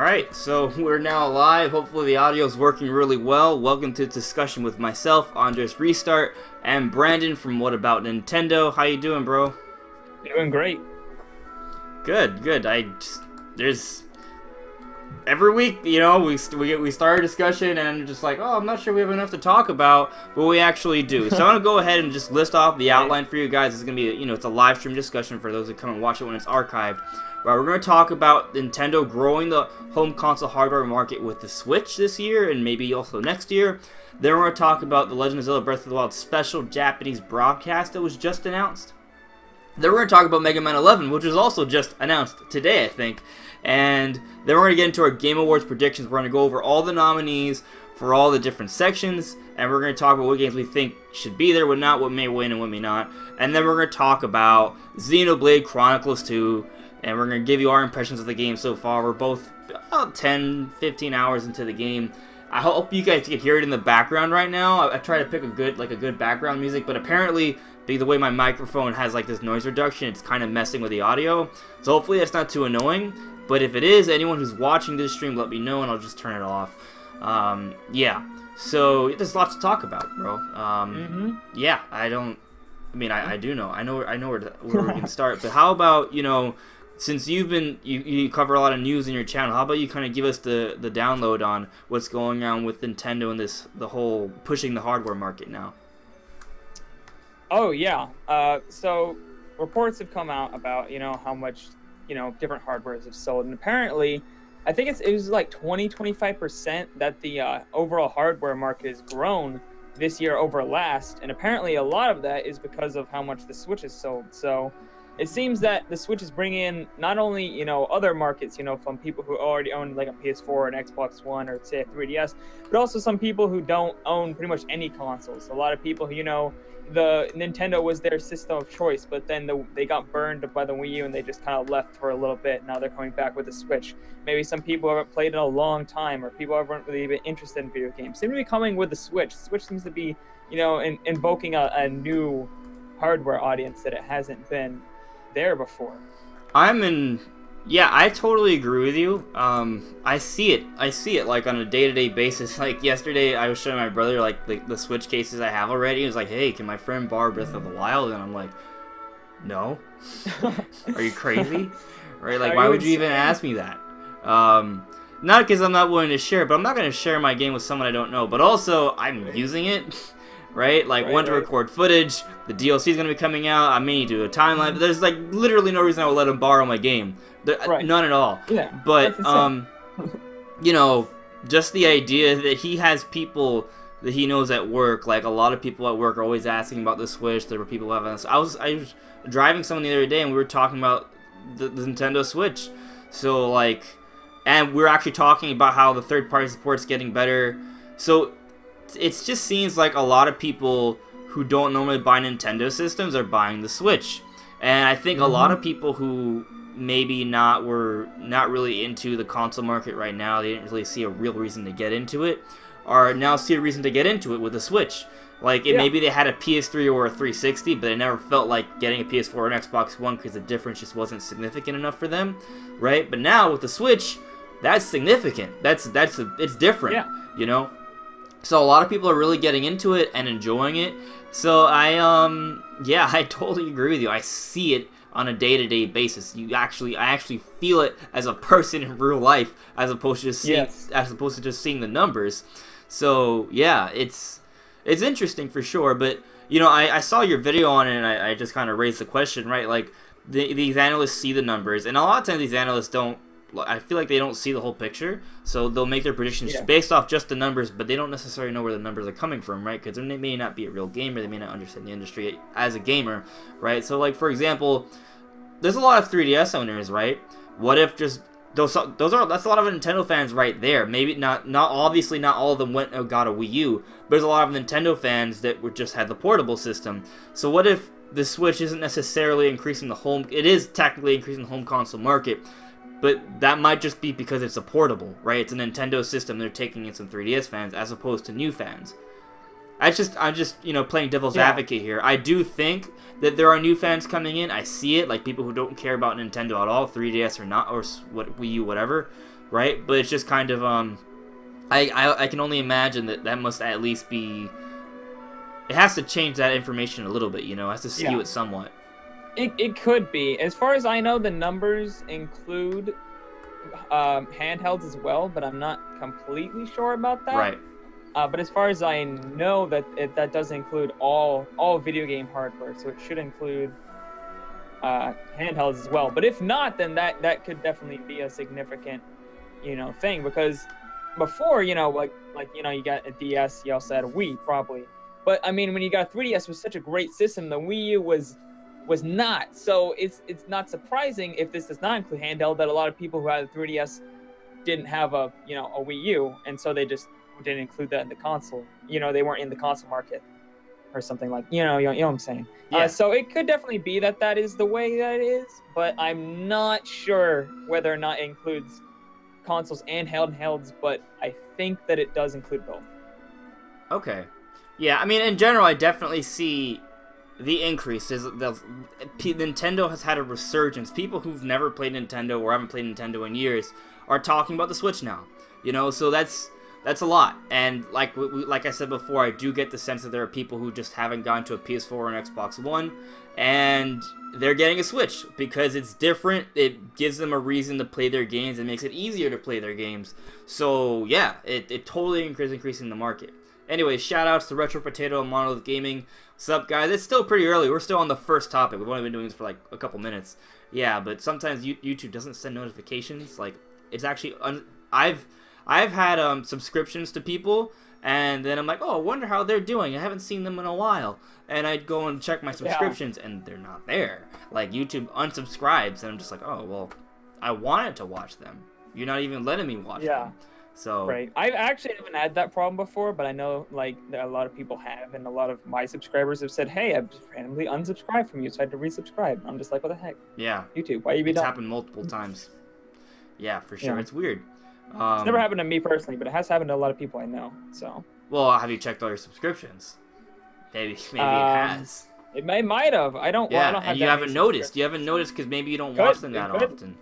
Alright, so we're now live. Hopefully the audio is working really well. Welcome to discussion with myself, Andres Restart, and Brandon from What About Nintendo. How you doing, bro? Doing great. Good, good. There's every week, you know, we start a discussion and I'm just like, oh, I'm not sure we have enough to talk about, but we actually do. So I'm gonna go ahead and just list off the outline for you guys. It's gonna be, it's a live stream discussion for those that come and watch it when it's archived. Right, we're going to talk about Nintendo growing the home console hardware market with the Switch this year and maybe also next year. Then we're going to talk about the Legend of Zelda Breath of the Wild special Japanese broadcast that was just announced. Then we're going to talk about Mega Man 11, which was also just announced today, I think. And then we're going to get into our Game Awards predictions. We're going to go over all the nominees for all the different sections, and we're going to talk about what games we think should be there, what not, what may win, and what may not. And then we're going to talk about Xenoblade Chronicles 2, and we're going to give you our impressions of the game so far. We're both about 10-15 hours into the game. I hope you guys can hear it in the background right now. I try to pick a good background music, but apparently the way my microphone has like this noise reduction, it's kind of messing with the audio. So hopefully that's not too annoying. But if it is, anyone who's watching this stream, let me know and I'll just turn it off. Yeah. So there's lots to talk about, bro. Yeah, I do know. I know where we can start. But how about, since you cover a lot of news in your channel, how about you kind of give us the download on what's going on with Nintendo and the whole pushing the hardware market now? Oh yeah. So reports have come out about how much different hardwares have sold, and apparently, I think it was like 20-25% that the overall hardware market has grown this year over last, and apparently a lot of that is because of how much the Switch has sold. So it seems that the Switch is bringing in not only, other markets, from people who already own like a PS4, an Xbox One, or say a 3DS, but also some people who don't own pretty much any consoles. A lot of people who, the Nintendo was their system of choice, but then they got burned by the Wii U and they just kind of left for a little bit. Now they're coming back with the Switch. Maybe some people haven't played in a long time, or people haven't really been interested in video games. Seem to be coming with the Switch. The Switch seems to be, invoking a new hardware audience that it hasn't been there before. Yeah, I totally agree with you. I see it like on a day-to-day basis. Like yesterday I was showing my brother like the Switch cases I have already. He was like, hey, can my friend borrow Breath of the Wild? And I'm like, no. Are you crazy? Right, like why would you even ask me that? Not because I'm not willing to share, but I'm not going to share my game with someone I don't know, but also I'm using it. Right? Like, one to record footage, the DLC is going to be coming out, I may need to do a timeline, there's, like, literally no reason I would let him borrow my game. None at all. Yeah, but, just the idea that he has people that he knows at work, like, a lot of people at work are always asking about the Switch, there were people who haven't. I was driving someone the other day, and we were talking about the Nintendo Switch. So, like, and we were actually talking about how the third-party support's getting better. So it just seems like a lot of people who don't normally buy Nintendo systems are buying the Switch. And I think a lot of people who maybe were not really into the console market right now, they didn't really see a real reason to get into it, are now see a reason to get into it with the Switch. Like, maybe they had a PS3 or a 360, but they never felt like getting a PS4 or an Xbox One because the difference just wasn't significant enough for them, right? But now with the Switch, that's significant. It's different, So a lot of people are really getting into it and enjoying it. So I totally agree with you. I see it on a day-to-day basis. I actually feel it as a person in real life, as opposed to just seeing the numbers. So yeah, it's interesting for sure. But I saw your video on it, and I just kind of raised the question, right? Like these analysts see the numbers, and a lot of times these analysts don't. I feel like they don't see the whole picture, so they'll make their predictions based off just the numbers, but they don't necessarily know where the numbers are coming from, right? Because they may not be a real gamer, they may not understand the industry as a gamer, right? So, like, for example, there's a lot of 3DS owners, right? What if just that's a lot of Nintendo fans right there. Maybe not obviously not all of them went and got a Wii U, but there's a lot of Nintendo fans that just had the portable system. So what if the Switch isn't necessarily increasing the home? It is technically increasing the home console market. But that might just be because it's a portable, right? It's a Nintendo system. They're taking in some 3DS fans as opposed to new fans. I'm just playing devil's advocate here. I do think that there are new fans coming in. I see it, like people who don't care about Nintendo at all, 3DS or not, or what, Wii U, whatever. right? But it's just kind of I can only imagine that must at least be. It has to change that information a little bit, you know. It has to skew it somewhat. It could be. As far as I know, the numbers include handhelds as well, but I'm not completely sure about that. Right. But as far as I know, that does include all video game hardware, so it should include handhelds as well. But if not, then that could definitely be a significant, you know, thing, because before, you know, like you know, you got a DS, you also had a Wii probably. But I mean, when you got a 3DS, was such a great system, the Wii U was not. So it's not surprising, if this does not include handheld, that a lot of people who had a 3DS didn't have a Wii U, and so they just didn't include that in the console. You know, they weren't in the console market or something, like, you know what I'm saying. Yeah. So it could definitely be that is the way that it is, but I'm not sure whether or not it includes consoles and handhelds, but I think that it does include both. Okay. Yeah, I mean, in general, I definitely see the increase. Nintendo has had a resurgence. People who've never played Nintendo or haven't played Nintendo in years are talking about the Switch now. You know, so that's a lot. And like I said before, I do get the sense that there are people who just haven't gone to a PS4 or an Xbox One, and they're getting a Switch because it's different. It gives them a reason to play their games and makes it easier to play their games. So yeah, it totally is increasing the market. Anyway, shoutouts to Retro Potato and Monolith Gaming. What's up, guys? It's still pretty early. We're still on the first topic. We've only been doing this for like a couple minutes. Yeah, but sometimes YouTube doesn't send notifications. Like, it's actually I've had subscriptions to people, and then I'm like, oh, I wonder how they're doing. I haven't seen them in a while, and I'd go and check my subscriptions, and they're not there. Like, YouTube unsubscribes, and I'm just like, oh, well, I wanted to watch them. You're not even letting me watch them. So right, I actually haven't had that problem before, but I know like that a lot of people have, and a lot of my subscribers have said, "Hey, I've just randomly unsubscribed from you, so I had to resubscribe." I'm just like, "What the heck?" Yeah, YouTube, why you be done? It's happened multiple times. Yeah, for sure, It's weird. It's never happened to me personally, but it has happened to a lot of people I know. So. Well, have you checked all your subscriptions? Maybe it has. It might have. I don't. Yeah, well, I don't have and you haven't noticed. You haven't noticed because maybe you don't watch them that often.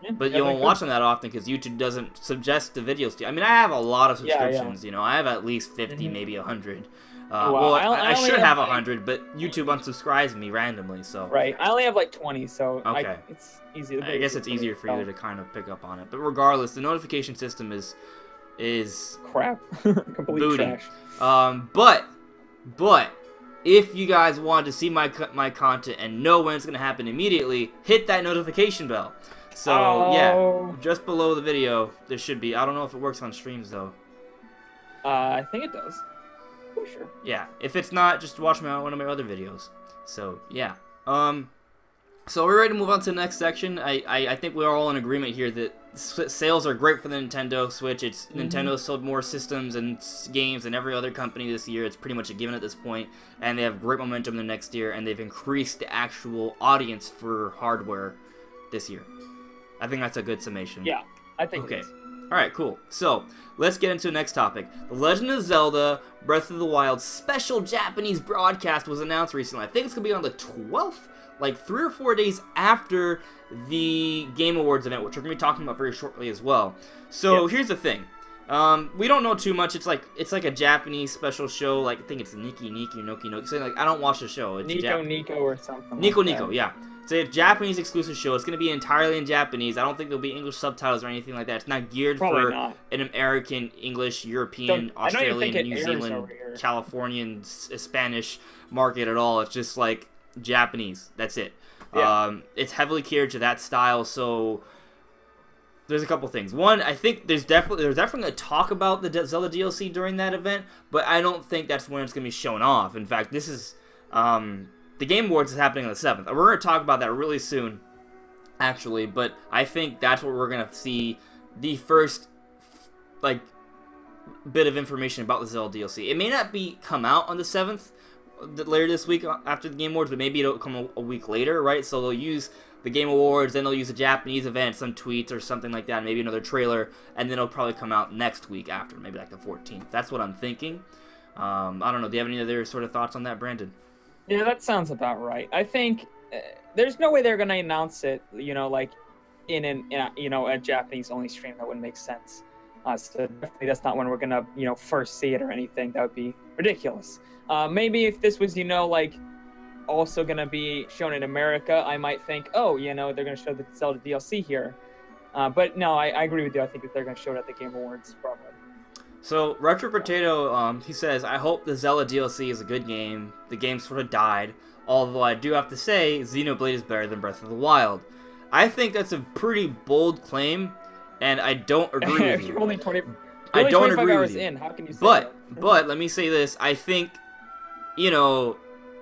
Yeah, but you don't watch them that often because YouTube doesn't suggest the videos to you. I mean, I have a lot of subscriptions. You know, I have at least 50, maybe 100. Well, I should have 100, but YouTube unsubscribes me randomly. So right, I only have like 20 . So okay, it's easy. I guess it's easier for you to kind of pick up on it. But regardless, the notification system is crap, complete booty. trash. But if you guys want to see my content and know when it's gonna happen immediately, hit that notification bell. So yeah, just below the video there should be. I don't know if it works on streams though. I think it does. For sure. Yeah, if it's not, just watch one of my other videos. So yeah. So we're ready to move on to the next section. I think we're all in agreement here that sales are great for the Nintendo Switch. Nintendo sold more systems and games than every other company this year. It's pretty much a given at this point, and they have great momentum the next year, and they've increased the actual audience for hardware this year. I think that's a good summation. Yeah, I think okay. It is. Alright, cool. So, let's get into the next topic. The Legend of Zelda Breath of the Wild special Japanese broadcast was announced recently. I think it's going to be on the 12th, like 3 or 4 days after the Game Awards event, which we're going to be talking about very shortly as well. So, here's the thing. We don't know too much. It's like a Japanese special show. Like, I think it's Noki Noki. So, like, I don't watch the show. It's Nico or something. Nico, yeah. It's a Japanese exclusive show. It's going to be entirely in Japanese. I don't think there'll be English subtitles or anything like that. It's not geared for an American, English, European, Australian, New Zealand, Californian, Spanish market at all. It's just like Japanese. That's it. Yeah. It's heavily catered to that style. So there's a couple things. One, I think there's definitely going to talk about the Zelda DLC during that event, but I don't think that's when it's going to be shown off. In fact, this is the Game Awards is happening on the 7th. We're going to talk about that really soon, actually, but I think that's where we're going to see the first, like, bit of information about the Zelda DLC. It may not come out on the 7th, later this week after the Game Awards, but maybe it'll come a week later, right? So they'll use the Game Awards, then they'll use a Japanese event, some tweets or something like that, maybe another trailer, and then it'll probably come out next week after, maybe like the 14th. That's what I'm thinking. I don't know. Do you have any other sort of thoughts on that, Brandon? Yeah, that sounds about right. I think there's no way they're going to announce it, you know, like in a Japanese only stream, that wouldn't make sense. So definitely that's not when we're gonna first see it or anything. That would be ridiculous. Maybe if this was like also gonna be shown in America, I might think, oh, they're gonna show the Zelda DLC here. But no, I agree with you. I think that they're gonna show it at the Game Awards probably. So Retro Potato, he says, I hope the Zelda DLC is a good game. The game sort of died, although I do have to say Xenoblade is better than Breath of the Wild. I think that's a pretty bold claim, and I don't agree with you. You're only I don't 25 agree hours with you. in. How can you say that? But let me say this. I think,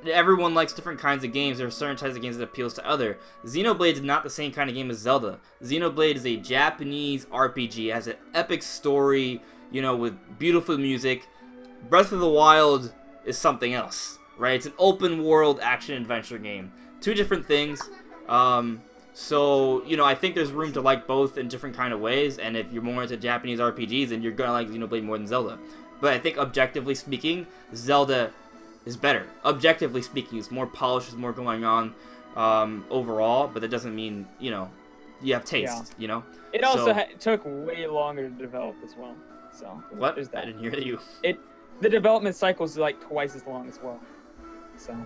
everyone likes different kinds of games. There are certain types of games that appeals to other. Xenoblade is not the same kind of game as Zelda. Xenoblade is a Japanese RPG. It has an epic story, with beautiful music. Breath of the Wild is something else, right? It's an open world action-adventure game. Two different things. So, I think there's room to like both in different kind of ways, and if you're more into Japanese RPGs, then you're gonna like Xenoblade more than Zelda. But I think objectively speaking, Zelda is better. Objectively speaking, it's more polished, there's more going on overall, but that doesn't mean, you have taste, It also took way longer to develop as well. So what? I didn't hear you. The development cycle is like twice as long as well. So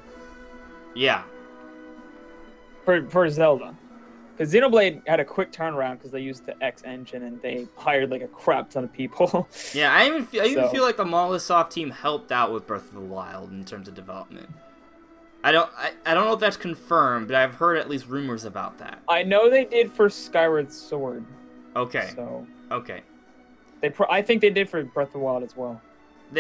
yeah. For Zelda. Because Xenoblade had a quick turnaround because they used the X engine and they hired like a crap ton of people. Yeah, I even feel like the Monolith Soft team helped out with Breath of the Wild in terms of development. I don't know if that's confirmed, but I've heard at least rumors about that. I know they did for Skyward Sword. Okay. So okay. I think they did for Breath of the Wild as well.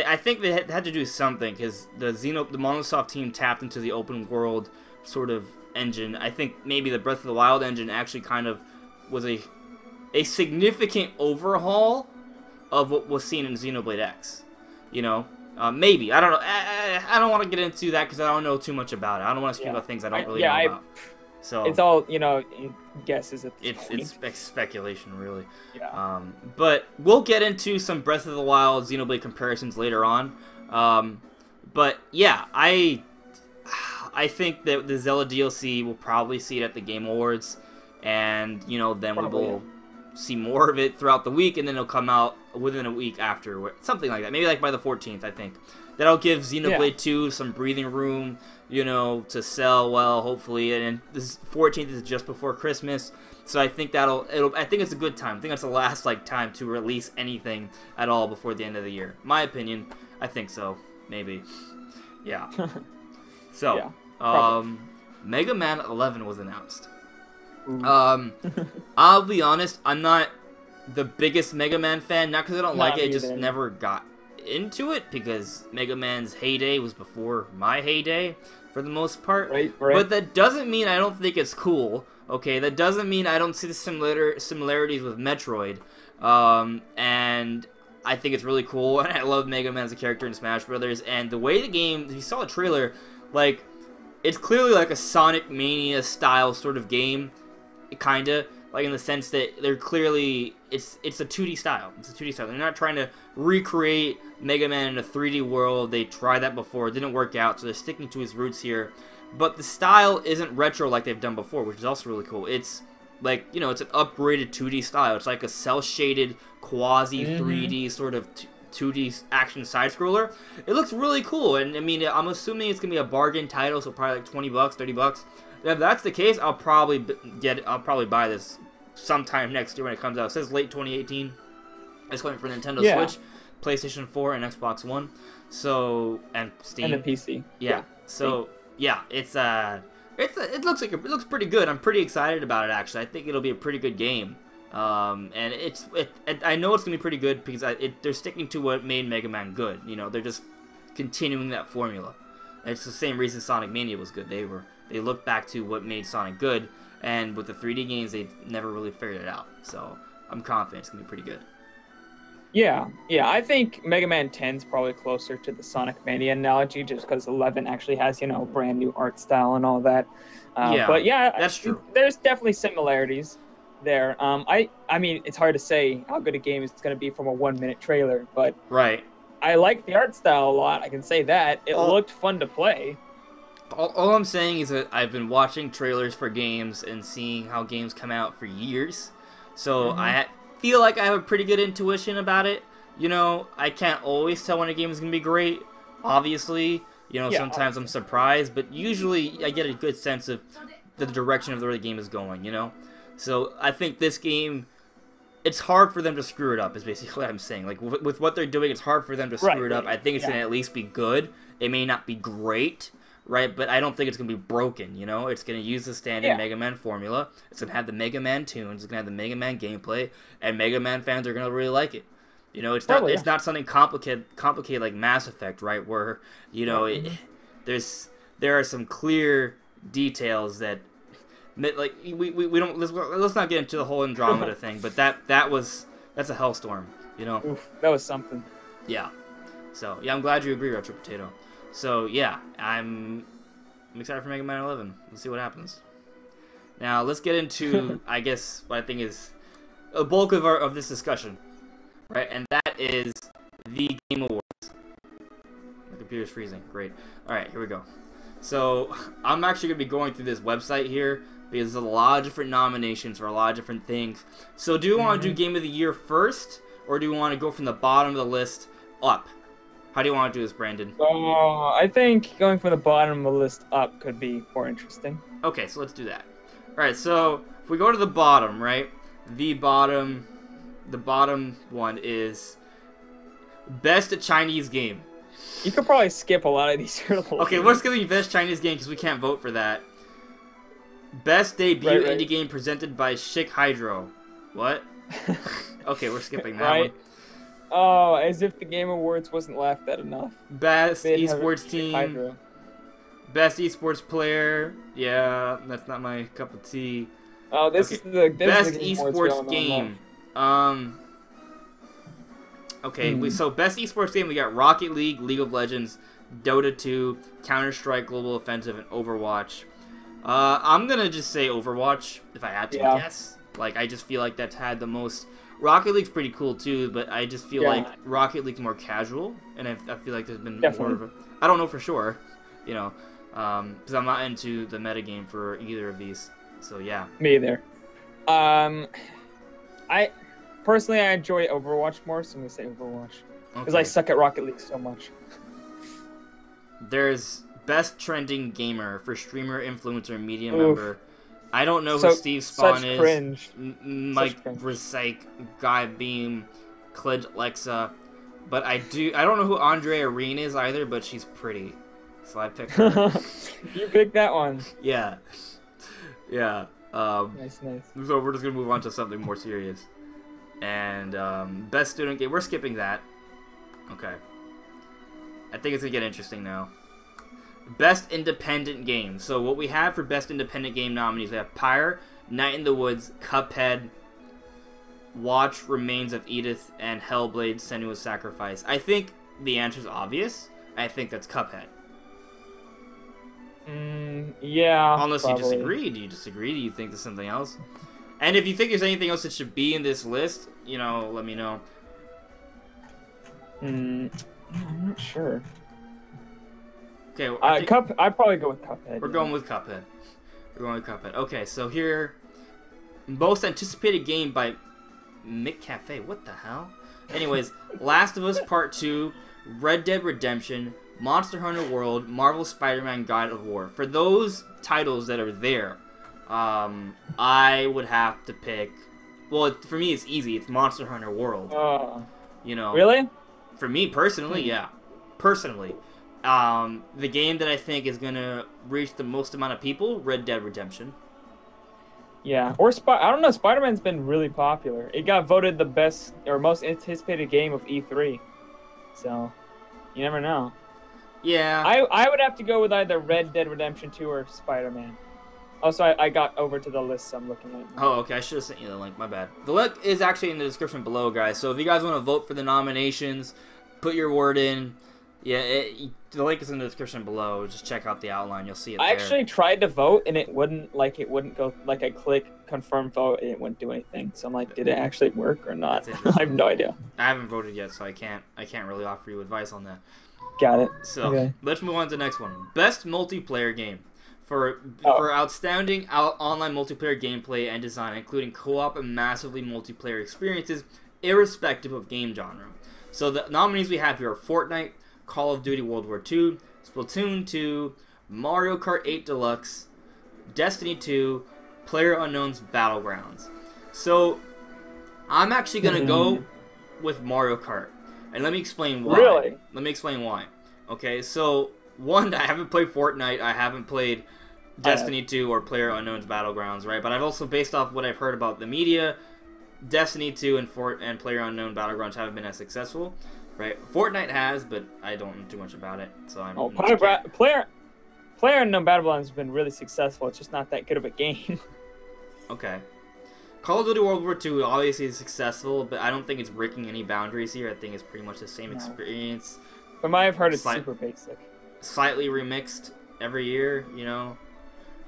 I think they had to do something because the Monolith Soft team tapped into the open world sort of engine. I think maybe the Breath of the Wild engine actually kind of was a significant overhaul of what was seen in Xenoblade X. Maybe. I don't know. I don't want to get into that because I don't know too much about it. I don't want to speak about things I don't really know about. So it's all guesses at this point. It's speculation, really. Yeah. But we'll get into some Breath of the Wild Xenoblade comparisons later on. But yeah, I think that the Zelda DLC will probably see it at the Game Awards, and then we will see more of it throughout the week, and then it'll come out within a week after, something like that. Maybe like by the 14th, I think. That'll give Xenoblade 2 some breathing room, to sell well, hopefully. And this 14th is just before Christmas, so I think I think it's a good time. I think that's the last time to release anything at all before the end of the year. My opinion, I think so. Maybe, yeah. So. Yeah. Mega Man 11 was announced. I'll be honest, I'm not the biggest Mega Man fan, not because I don't like it, just never got into it, because Mega Man's heyday was before my heyday, for the most part. Right. But that doesn't mean I don't think it's cool, okay? That doesn't mean I don't see the similarities with Metroid, and I think it's really cool, and I love Mega Man as a character in Smash Brothers, and the way the game, if you saw the trailer, it's clearly like a Sonic Mania style sort of game, kinda, in the sense that they're clearly, it's a 2D style. It's a 2D style. They're not trying to recreate Mega Man in a 3D world. They tried that before. It didn't work out, so they're sticking to his roots here. But the style isn't retro like they've done before, which is also really cool. It's it's an upgraded 2D style. It's like a cel-shaded, quasi-3D sort of 2D action side-scroller. It looks really cool, and I mean, I'm assuming it's gonna be a bargain title, so probably like $20, $30. If that's the case, I'll probably buy this sometime next year when it comes out. It says late 2018. It's coming for Nintendo Switch, PlayStation 4, and Xbox One. So, and Steam and the PC. Yeah. So yeah, it looks pretty good. I'm pretty excited about it, actually. I think it'll be a pretty good game. And I know it's gonna be pretty good because they're sticking to what made Mega Man good. They're just continuing that formula. And it's the same reason Sonic Mania was good. They looked back to what made Sonic good, and with the 3D games, they never really figured it out. So I'm confident it's gonna be pretty good. Yeah. I think Mega Man 10 is probably closer to the Sonic Mania analogy, just because 11 actually has brand new art style and all that. But yeah, that's true. There's definitely similarities there. I mean, it's hard to say how good a game is going to be from a 1-minute trailer, but right. I like the art style a lot. I can say that it looked fun to play. All I'm saying is that I've been watching trailers for games and seeing how games come out for years, so I feel like I have a pretty good intuition about it. You know, I can't always tell when a game is going to be great, obviously. You know, sometimes I'm surprised, but usually I get a good sense of the direction of where the game is going, you know? So I think this game, it's hard for them to screw it up, is basically what I'm saying. Like, with what they're doing, it's hard for them to screw it up. I think it's going to at least be good. It may not be great, right? But I don't think it's going to be broken, you know? It's going to use the standard Mega Man formula. It's going to have the Mega Man tunes. It's going to have the Mega Man gameplay. And Mega Man fans are going to really like it. You know, it's not something complicated like Mass Effect, right? Where, you know, there are some clear details that, like, we don't, let's not get into the whole Andromeda thing, but that's a hellstorm, you know? Oof, that was something. Yeah. So, yeah, I'm glad you agree, Retro Potato. So, yeah, I'm excited for Mega Man 11. Let's see what happens. Now, let's get into, I guess, what I think is a bulk of this discussion, right? And that is the Game Awards. My computer's freezing. Great. All right, here we go. So, I'm actually going to be going through this website here because there's a lot of different nominations for a lot of different things. So, do you want to do Game of the Year first, or do you want to go from the bottom of the list up? How do you want to do this, Brandon? I think going from the bottom of the list up could be more interesting. Okay, so let's do that. All right, so if we go to the bottom, right? The bottom one is Best Chinese Game. You could probably skip a lot of these. Okay, we're skipping Best Chinese Game because we can't vote for that. Best Debut Indie Game presented by Chic Hydro. What? Okay, we're skipping that one. Oh, as if the Game Awards wasn't laughed at enough. Best Esports Team. Best Esports Player. Yeah, that's not my cup of tea. Oh, this is the Best Esports Game. Okay, so Best Esports Game, we got Rocket League, League of Legends, Dota 2, Counter-Strike Global Offensive, and Overwatch. I'm gonna just say Overwatch, if I had to guess. Like, I just feel like that's had the most... Rocket League's pretty cool too, but I just feel like Rocket League's more casual, and I feel like there's been more of a... I don't know for sure, you know, because I'm not into the metagame for either of these, so yeah. Me either. Personally, I enjoy Overwatch more, so I'm going to say Overwatch. Because I suck at Rocket League so much. There's Best Trending Gamer for Streamer, Influencer, Media Member. I don't know who Steve Spawn is. Cringe. Mike Recyc, Guy Beam, Kled Lexa. But I don't know who Andrea Reen is either, but she's pretty. So I picked her. You picked that one. Yeah. Yeah. Nice. So we're just going to move on to something more serious. And Best Student Game. We're skipping that. Okay. I think it's going to get interesting now. Best Independent Game. So what we have for Best Independent Game nominees, we have Pyre, Night in the Woods, Cuphead, Watch, Remains of Edith, and Hellblade: Senua's Sacrifice. I think the answer is obvious. I think that's Cuphead. Yeah. Unless you disagree. Do you disagree? Do you think there's something else? And if you think there's anything else that should be in this list, you know, let me know. I'm not sure. Okay, I'd probably go with Cuphead. We're going with Cuphead. Okay, so here, most anticipated game by McCafe. What the hell? Anyways, Last of Us Part 2, Red Dead Redemption, Monster Hunter World, Marvel Spider-Man God of War. For those titles that are there, I would have to pick... Well, for me, it's easy. It's Monster Hunter World. You know. Really? For me, personally, yeah. Personally. The game that I think is going to reach the most amount of people, Red Dead Redemption. Yeah. Or I don't know, Spider-Man's been really popular. It got voted the best or most anticipated game of E3. So, you never know. Yeah. I would have to go with either Red Dead Redemption 2 or Spider-Man. Also, I got over to the list, so I'm looking at it now. Oh, okay. I should have sent you the link. My bad. The link is actually in the description below, guys. So if you guys want to vote for the nominations, put your word in. Yeah, the link is in the description below. Just check out the outline. You'll see it there. I actually tried to vote, and it wouldn't go. Like, I click confirm vote, and it wouldn't do anything. So I'm like, did it actually work or not? I have no idea. I haven't voted yet, so I can't really offer you advice on that. Got it. So Okay. let's move on to the next one. Best multiplayer game. For outstanding online multiplayer gameplay and design, including co-op and massively multiplayer experiences, irrespective of game genre. So the nominees we have here are Fortnite, Call of Duty World War II, Splatoon 2, Mario Kart 8 Deluxe, Destiny 2, PlayerUnknown's Battlegrounds. So I'm actually going to go with Mario Kart. And let me explain why. Really? Let me explain why. Okay, so one, I haven't played Fortnite, I haven't played Destiny 2 or PlayerUnknown's Battlegrounds, right? But I've also, based off what I've heard about the media, Destiny 2 and PlayerUnknown Battlegrounds haven't been as successful, right? Fortnite has, but I don't know too much about it, so I'm... PlayerUnknown Battlegrounds has been really successful. It's just not that good of a game. Okay. Call of Duty World War II obviously is successful, but I don't think it's breaking any boundaries here. I think it's pretty much the same experience. From what I've heard, it's super basic. Slightly remixed every year, you know?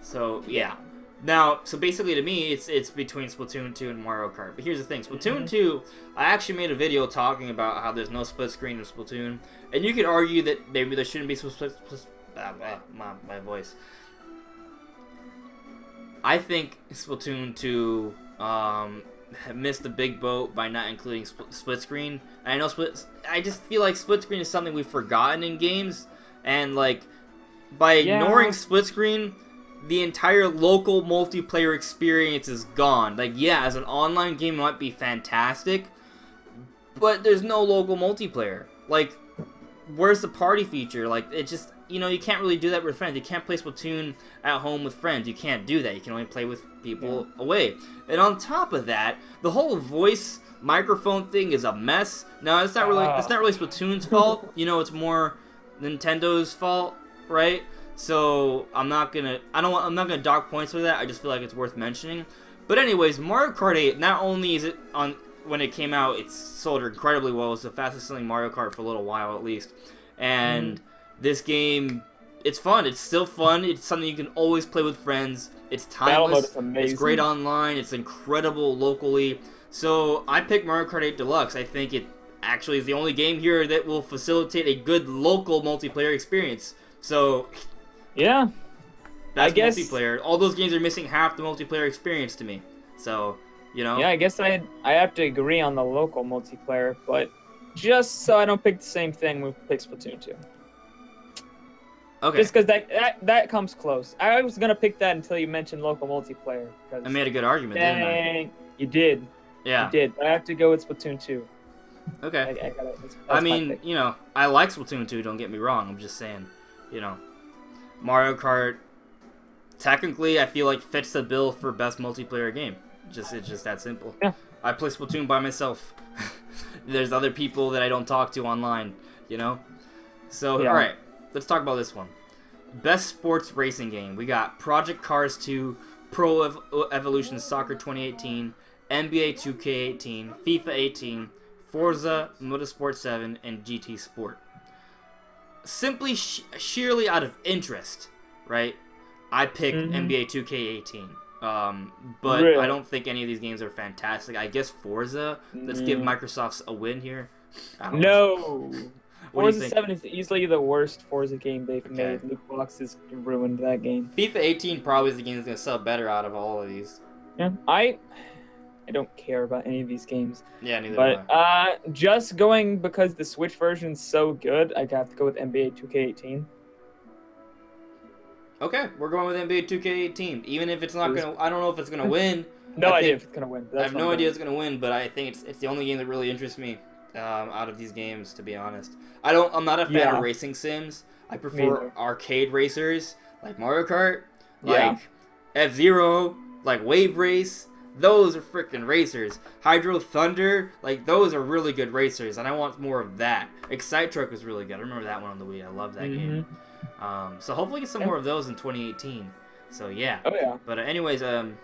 So, yeah. Now, so basically to me, it's between Splatoon 2 and Mario Kart. But here's the thing. Splatoon 2, I actually made a video talking about how there's no split screen in Splatoon. And you could argue that maybe there shouldn't be my voice. I think Splatoon 2 missed the big boat by not including split screen. And I know I just feel like split screen is something we've forgotten in games. And, like, by ignoring split screen, the entire local multiplayer experience is gone. Like, yeah, as an online game, it might be fantastic, but there's no local multiplayer. Like, where's the party feature? Like, it just, you know, you can't really do that with friends. You can't play Splatoon at home with friends. You can't do that. You can only play with people away. And on top of that, the whole voice microphone thing is a mess. Now, it's not really Splatoon's fault. You know, it's more Nintendo's fault, right? So I'm not gonna dock points for that. I just feel like it's worth mentioning. But anyways, Mario Kart 8, not only is it when it came out, it sold incredibly well. It's the fastest selling Mario Kart for a little while at least. And this game, it's fun. It's still fun. It's something you can always play with friends. It's timeless. It's great online. It's incredible locally. So I picked Mario Kart 8 Deluxe. I think it actually is the only game here that will facilitate a good local multiplayer experience. So yeah, that's multiplayer. All those games are missing half the multiplayer experience to me. So, you know. Yeah, I guess I have to agree on the local multiplayer, but just so I don't pick the same thing, we pick Splatoon 2. Okay. Just because that comes close. I was gonna pick that until you mentioned local multiplayer. I made a good argument, didn't I? You did. Yeah. You did. I have to go with Splatoon 2. Okay. I mean, you know, I like Splatoon 2. Don't get me wrong. I'm just saying, you know. Mario Kart, technically, I feel like fits the bill for best multiplayer game. It's just that simple. Yeah. I play Splatoon by myself. There's other people that I don't talk to online, you know? So, alright, let's talk about this one. Best sports racing game. We got Project Cars 2, Pro Evolution Soccer 2018, NBA 2K18, FIFA 18, Forza Motorsport 7, and GT Sport. Simply sheerly out of interest, right? I picked NBA 2K18. But really? I don't think any of these games are fantastic. I guess Forza. Let's give Microsoft a win here. No. Forza 7 is easily the worst Forza game they've made. Loot boxes ruined that game. FIFA 18 probably is the game that's going to sell better out of all of these. Yeah, I don't care about any of these games. Yeah, neither do I. But just going because the Switch version's so good, I have to go with NBA 2K18. Okay, we're going with NBA 2K18. Even if it's not going to... I don't know if it's going to win. No idea if it's going to win. I have no idea it's going to win, but I think it's the only game that really interests me out of these games, to be honest. I'm not a fan of racing sims. I prefer arcade racers, like Mario Kart, like F-Zero, like Wave Race. Those are freaking racers. Hydro Thunder, like those are really good racers, and I want more of that. Excite Truck was really good. I remember that one on the Wii. I love that game. So hopefully get some more of those in 2018. So yeah. Oh yeah. But anyways, I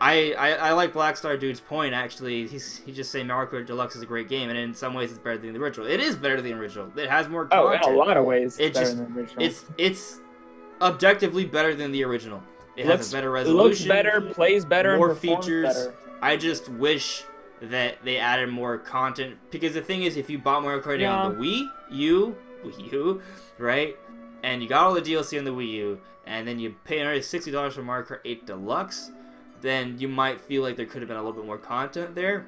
like Blackstar Dude's point. Actually, he just saying Mario Kart Deluxe is a great game, and in some ways it's better than the original. It is better than the original. It has more content. Oh, in a lot of ways, it's better than the original. It's objectively better than the original. It has a better resolution. Looks better, plays better, more and performs features. better. I just wish that they added more content. Because the thing is, if you bought Mario Kart 8 on the Wii U, right, and you got all the DLC on the Wii U, and then you pay another $60 for Mario Kart 8 Deluxe, then you might feel like there could have been a little bit more content there.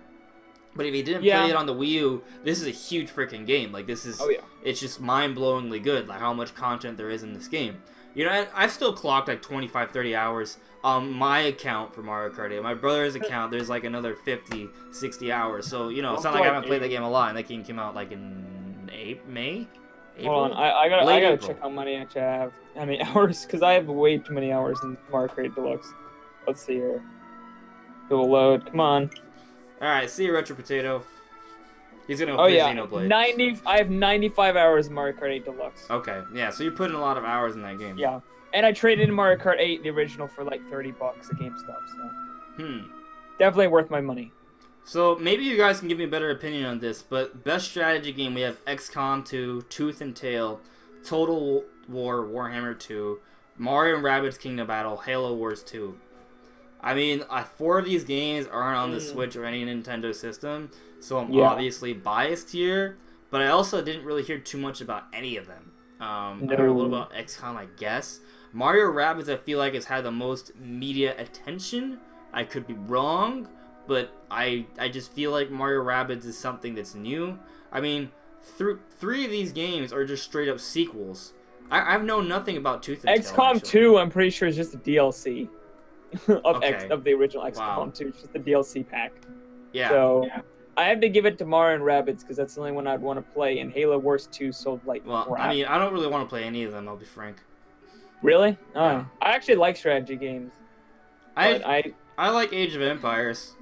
But if you didn't play it on the Wii U, this is a huge freaking game. Like, this is, it's just mind-blowingly good, like, how much content there is in this game. You know, I've still clocked, like, 25, 30 hours on my account for Mario Kart 8. My brother's account, there's, like, another 50, 60 hours. So, you know, it's not like I haven't played that game a lot, and that game came out, like, in May? April? Hold on, I gotta check how many I have. How many hours? Because I have way too many hours in Mario Kart 8 Deluxe. Let's see here. It will load. Come on. Alright, see you, Retro Potato. He's gonna play Xenoblade. I have 95 hours in Mario Kart 8 Deluxe. Okay, yeah, so you put in a lot of hours in that game. Yeah, and I traded in Mario Kart 8, the original, for like $30 at GameStop, so... Definitely worth my money. So, maybe you guys can give me a better opinion on this, but best strategy game, we have XCOM 2, Tooth and Tail, Total War, Warhammer 2, Mario and Rabbids Kingdom Battle, Halo Wars 2. I mean, 4 of these games aren't on the Switch or any Nintendo system, so I'm obviously biased here, but I also didn't really hear too much about any of them. I don't know a little about XCOM, I guess. Mario Rabbids, I feel like, has had the most media attention. I could be wrong, but I just feel like Mario Rabbids is something that's new. I mean, 3 of these games are just straight up sequels. I've known nothing about Tooth and Tail. XCOM 2, I'm pretty sure, is just a DLC. of the original XCOM 2, it's just the DLC pack. Yeah. So I have to give it to Mario and Rabbids because that's the only one I'd want to play. And Halo Wars 2 sold like. Well, crap. I mean, I don't really want to play any of them. I'll be frank. Really? Oh, yeah. I actually like strategy games. I like Age of Empires.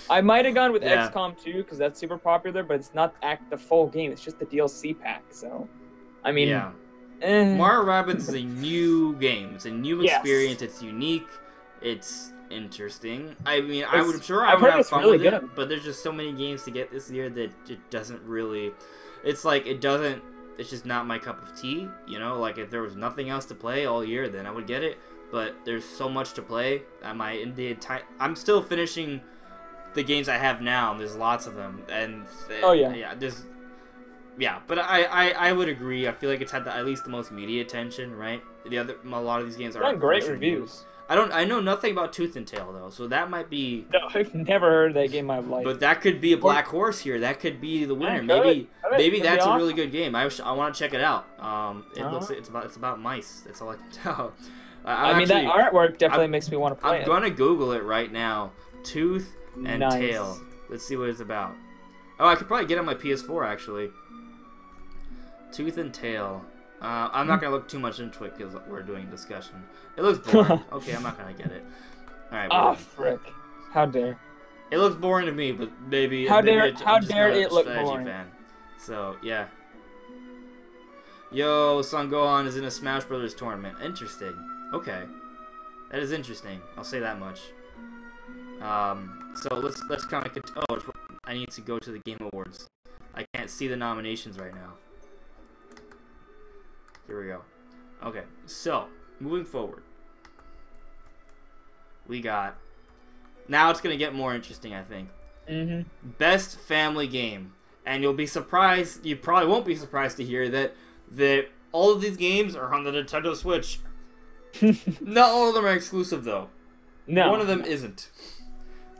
I might have gone with XCOM 2 because that's super popular, but it's not the full game. It's just the DLC pack. So, I mean, Mario Rabbids is a new game. It's a new experience. It's unique. It's interesting. I mean, I would have fun with it, but there's just so many games to get this year that it doesn't really. It's like it doesn't. It's just not my cup of tea. You know, like if there was nothing else to play all year, then I would get it. But there's so much to play. I'm still finishing the games I have now. There's lots of them, and but I would agree. I feel like it's had at least the most media attention, right? A lot of these games are great reviews. I know nothing about Tooth and Tail though, so that might be. No, I've never heard of that game in my life. But that could be a black horse here. That could be the winner. Maybe that's a really good game. I want to check it out. It's about mice. That's all I can tell. I mean, that artwork definitely makes me want to play it. I'm gonna Google it right now. Tooth and Tail. Let's see what it's about. Oh, I could probably get it on my PS4 actually. Tooth and Tail. I'm not gonna look too much into it because we're doing a discussion. It looks boring. Okay, I'm not gonna get it. All right. Oh, frick! How dare! It looks boring to me, but maybe. How dare it look boring? Fan. So yeah. Yo, Son Gohan is in a Smash Brothers tournament. Interesting. Okay, that is interesting. I'll say that much. So let's kind of. Oh, I need to go to the Game Awards. I can't see the nominations right now. Here we go. Okay, so moving forward, we got. Now it's gonna get more interesting, I think. Best family game, and you'll be surprised. You probably won't be surprised to hear that all of these games are on the Nintendo Switch. Not all of them are exclusive, though. No, one of them isn't.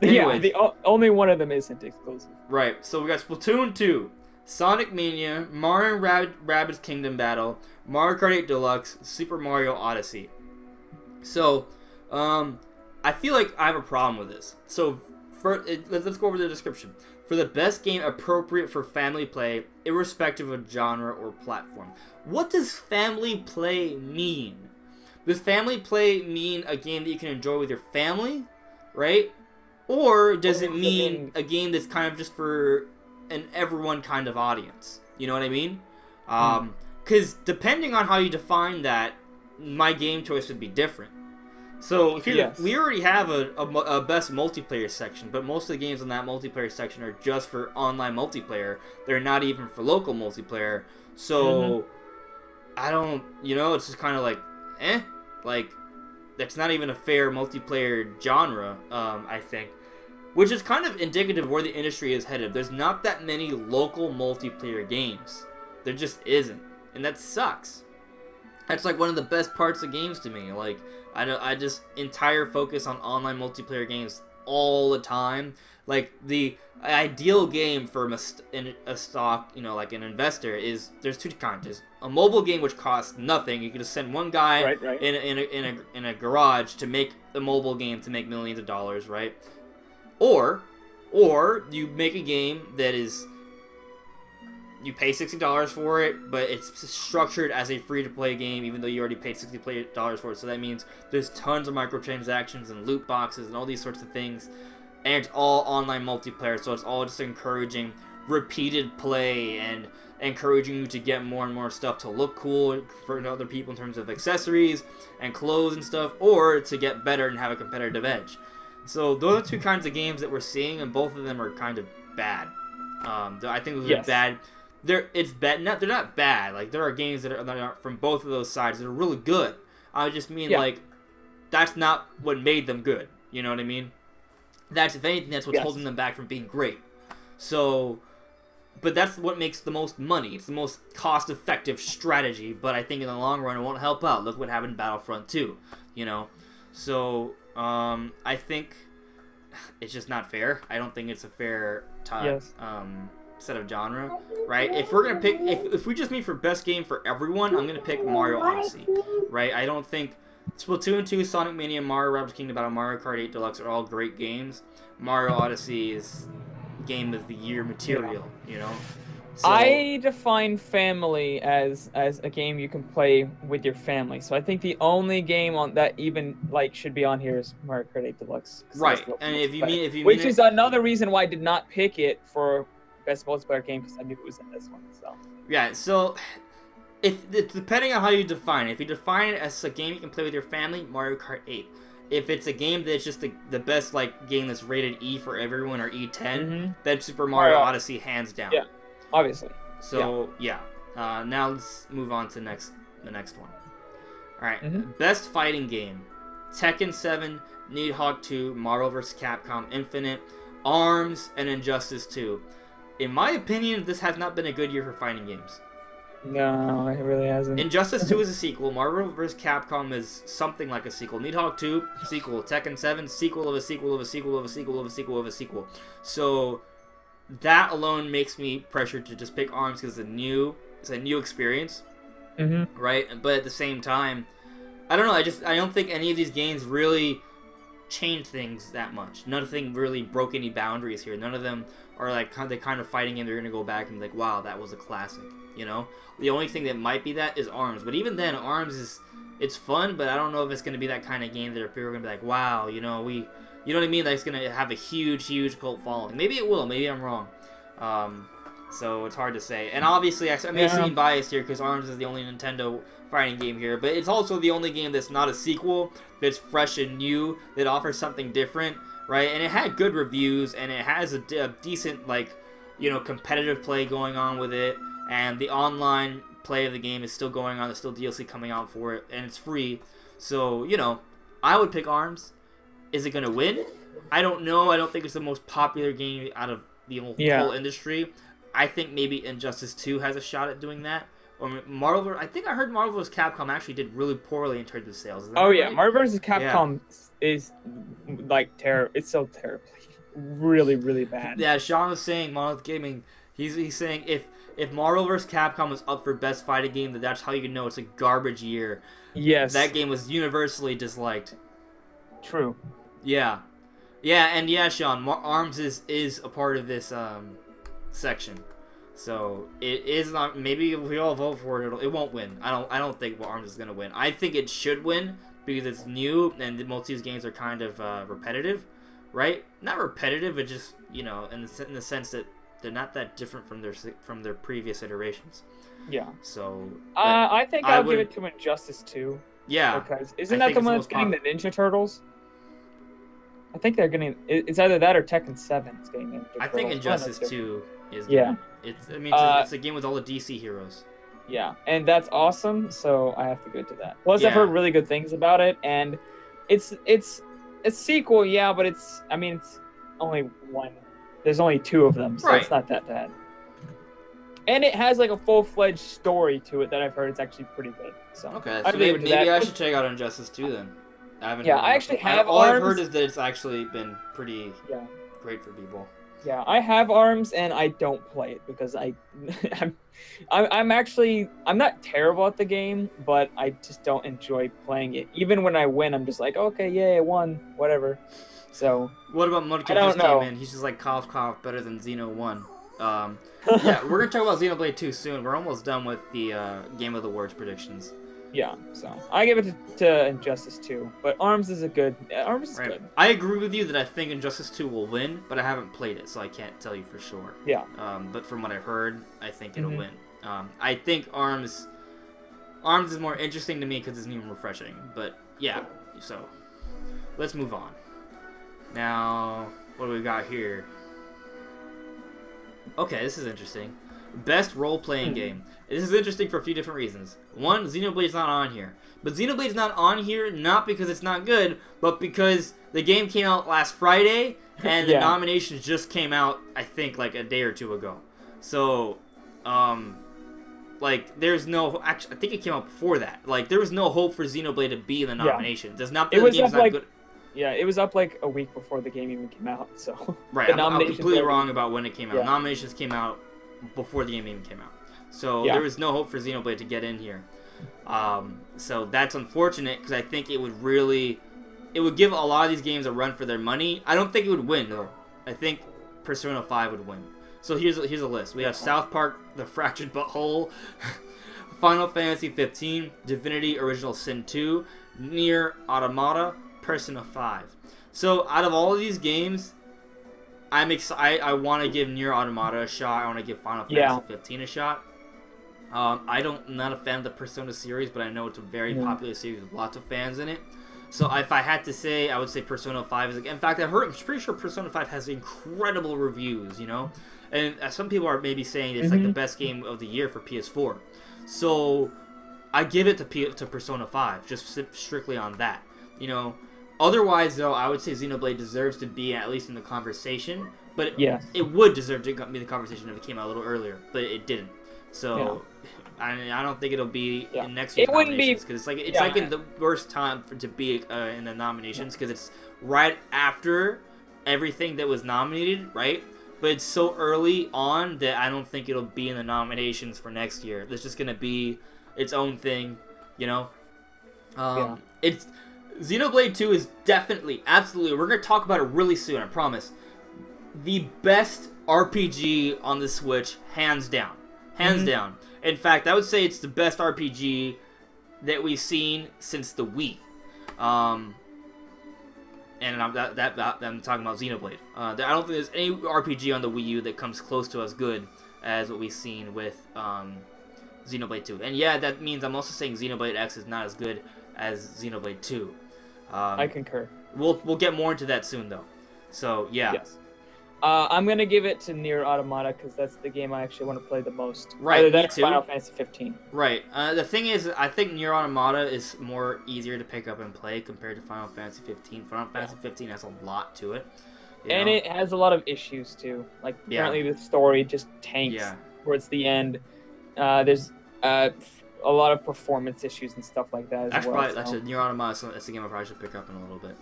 Anyways, only one of them isn't exclusive. Right. So we got Splatoon 2, Sonic Mania, Mario and Rabbids Kingdom Battle, Mario Kart 8 Deluxe, Super Mario Odyssey. So, I feel like I have a problem with this. So, let's go over the description. For the best game appropriate for family play, irrespective of genre or platform. What does family play mean? Does family play mean a game that you can enjoy with your family, right? Or does it mean a game that's kind of just for an everyone kind of audience? You know what I mean? Because depending on how you define that, my game choice would be different. So here, we already have a best multiplayer section, but most of the games in that multiplayer section are just for online multiplayer. They're not even for local multiplayer. So I don't, it's just kind of like, like that's not even a fair multiplayer genre. I think. which is kind of indicative of where the industry is headed. There's not that many local multiplayer games. There just isn't, and that sucks. That's like one of the best parts of games to me. Like, I just entire focus on online multiplayer games all the time. Like, the ideal game for a stock, you know, like an investor, is there's two kinds. There's a mobile game which costs nothing. You can just send one guy in a garage to make a mobile game to make millions of dollars, right? Or you make a game that is, you pay $60 for it, but it's structured as a free-to-play game, even though you already paid $60 for it. So that means there's tons of microtransactions and loot boxes and all these sorts of things. And it's all online multiplayer, so it's all just encouraging repeated play and encouraging you to get more and more stuff to look cool for other people in terms of accessories and clothes and stuff, or to get better and have a competitive edge. So those are two kinds of games that we're seeing, and both of them are kind of bad. I think those are bad. They're not bad. Like, there are games that are from both of those sides that are really good. I just mean, like, that's not what made them good. You know what I mean? That's, if anything, that's what's holding them back from being great. So, but that's what makes the most money. It's the most cost-effective strategy, but I think in the long run it won't help out. Look what happened in Battlefront 2, you know? So, I think it's just not fair. I don't think it's a fair set of genre, right? If we're gonna pick, if we just mean for best game for everyone, I'm gonna pick Mario Odyssey, right? I don't think Splatoon 2, Sonic Mania, Mario Rabbids Kingdom Battle, Mario Kart 8 Deluxe are all great games. Mario Odyssey is Game of the Year material, you know? So, I define family as a game you can play with your family. So I think the only game on that even like should be on here is Mario Kart 8 Deluxe. Right, and if you mean which is another reason why I did not pick it for best multiplayer game, because I knew it was in this one. So yeah, so if depending on how you define it, if you define it as a game you can play with your family, Mario Kart 8. If it's a game that's just the best like game that's rated E for everyone or E10, then Super Mario Odyssey hands down. Yeah, obviously. So now let's move on to the next one. All right, best fighting game: Tekken 7, Needhawk 2, Marvel vs. Capcom Infinite, ARMS, and Injustice 2. In my opinion, this has not been a good year for fighting games. No, it really hasn't. Injustice 2 is a sequel. Marvel vs. Capcom is something like a sequel. Needhawk 2, sequel. Tekken 7, sequel of a sequel of a sequel of a sequel of a sequel of a sequel. So that alone makes me pressured to just pick ARMS because it's a new experience, right? But at the same time, I don't know. I don't think any of these games really changed things that much. Nothing really broke any boundaries here. None of them are like the kind of fighting game they're gonna go back and be like, wow, that was a classic. You know, the only thing that might be that is ARMS. But even then, ARMS it's fun, but I don't know if it's gonna be that kind of game that people are gonna be like, wow, you know, you know what I mean? Like, it's gonna have a huge cult following. Maybe it will. Maybe I'm wrong. So it's hard to say. And obviously, I may seem biased here because ARMS is the only Nintendo fighting game here, but it's also the only game that's not a sequel, that's fresh and new, that offers something different, right? And it had good reviews, and it has a decent, like, you know, competitive play going on with it, and the online play of the game is still going on. There's still DLC coming out for it, and it's free. So, you know, I would pick ARMS. Is it going to win? I don't know. I don't think it's the most popular game out of the whole industry. I think maybe Injustice 2 has a shot at doing that. Or Marvel. I think I heard Marvel vs. Capcom actually did really poorly in terms of sales. Oh yeah, Marvel vs. Capcom is like terrible. It's so terribly, really bad. Yeah, Sean was saying, Monolith Gaming. He's saying if Marvel vs. Capcom was up for best fighting game, that's how you can know it's a garbage year. Yes. That game was universally disliked. True. Yeah. Yeah, and yeah, Sean, ARMS is a part of this section. So it is not. Maybe if we all vote for it, it won't win. I don't think ARMS is gonna win. I think it should win because it's new and most of these games are kind of repetitive, right? Not repetitive, but just, you know, in the sense that they're not that different from their previous iterations. Yeah. So I think I'll give it to Injustice 2. Yeah. Because isn't that the one that's getting the Ninja Turtles? I think they're getting. It's either that or Tekken 7 is getting Ninja Turtles. I think Injustice 2 is. Yeah. It's a game with all the DC heroes. Yeah, and that's awesome. So I have to go to that. Plus, I've heard really good things about it, and it's a sequel, yeah, but it's only one. There's only 2 of them, so Right. it's not that bad. And it has like a full-fledged story to it that I've heard it's actually pretty good. So Okay, I'd so leave it to maybe that. I should check out Injustice 2 then. I haven't. Yeah, heard I enough. actually have all I've ARMS. heard is that it's actually been pretty Yeah. great for people. Yeah, I have ARMS and I don't play it because I'm not terrible at the game, but I just don't enjoy playing it. Even when I win, I'm just like, okay, yay, I won, whatever. So What about Mudkip I don't just know. came in? He's just like cough better than Xeno 1. Yeah, we're gonna talk about Xenoblade 2 soon. We're almost done with the Game of the Words predictions. Yeah, so I give it to Injustice 2, but ARMS is good. Right. I agree with you that I think Injustice 2 will win, but I haven't played it, so I can't tell you for sure. Yeah. But from what I've heard, I think it'll win. I think ARMS is more interesting to me because it's new and refreshing. But yeah, so let's move on. Now, what do we got here? Okay, this is interesting. Best role-playing game. This is interesting for a few different reasons. One, Xenoblade's not on here. But Xenoblade's not on here not because it's not good, but because the game came out last Friday, and the nominations just came out, I think, like a day or 2 ago. So, like, there's no... Actually, I think it came out before that. Like, there was no hope for Xenoblade to be in the nominations. Does not... It was the game's up, not like, good. Yeah, it was up like a week before the game even came out, so... Right, I'm completely wrong about when it came out. Nominations came out before the game even came out. So there was no hope for Xenoblade to get in here. So that's unfortunate because I think it would give a lot of these games a run for their money. I don't think it would win though. I think Persona 5 would win. So here's a list. We have South Park: The Fractured Butthole, Final Fantasy 15, Divinity: Original Sin 2, Nier Automata, Persona 5. So out of all of these games, I'm excited. I want to give Nier Automata a shot. I want to give Final Fantasy 15 a shot. I'm not a fan of the Persona series, but I know it's a very popular series with lots of fans in it. So if I had to say, I would say Persona 5 is... In fact, I'm pretty sure Persona 5 has incredible reviews, you know? And some people are maybe saying it's like the best game of the year for PS4. So I give it to Persona 5, just strictly on that, you know? Otherwise, though, I would say Xenoblade deserves to be at least in the conversation. But it would deserve to be in the conversation if it came out a little earlier, but it didn't. So I don't think it'll be in next year's nominations because it's like in the worst time to be in the nominations because it's right after everything that was nominated, right? But it's so early on that I don't think it'll be in the nominations for next year. It's just gonna be its own thing, you know. It's Xenoblade 2 is definitely, absolutely. We're gonna talk about it really soon. I promise. The best RPG on the Switch, hands down. Hands down. In fact, I would say it's the best RPG that we've seen since the Wii. And I'm talking about Xenoblade. I don't think there's any RPG on the Wii U that comes close to as good as what we've seen with Xenoblade 2. And yeah, that means I'm also saying Xenoblade X is not as good as Xenoblade 2. I concur. We'll get more into that soon, though. So, yeah. Yes. I'm gonna give it to Nier Automata because that's the game I actually want to play the most. Right, me too. Final Fantasy 15. Right. The thing is, I think Nier Automata is more easier to pick up and play compared to Final Fantasy 15. Final Fantasy 15 has a lot to it. And it has a lot of issues too. Like apparently the story just tanks towards the end. There's a lot of performance issues and stuff like that as well. Actually, Nier Automata is a game I probably should pick up in a little bit.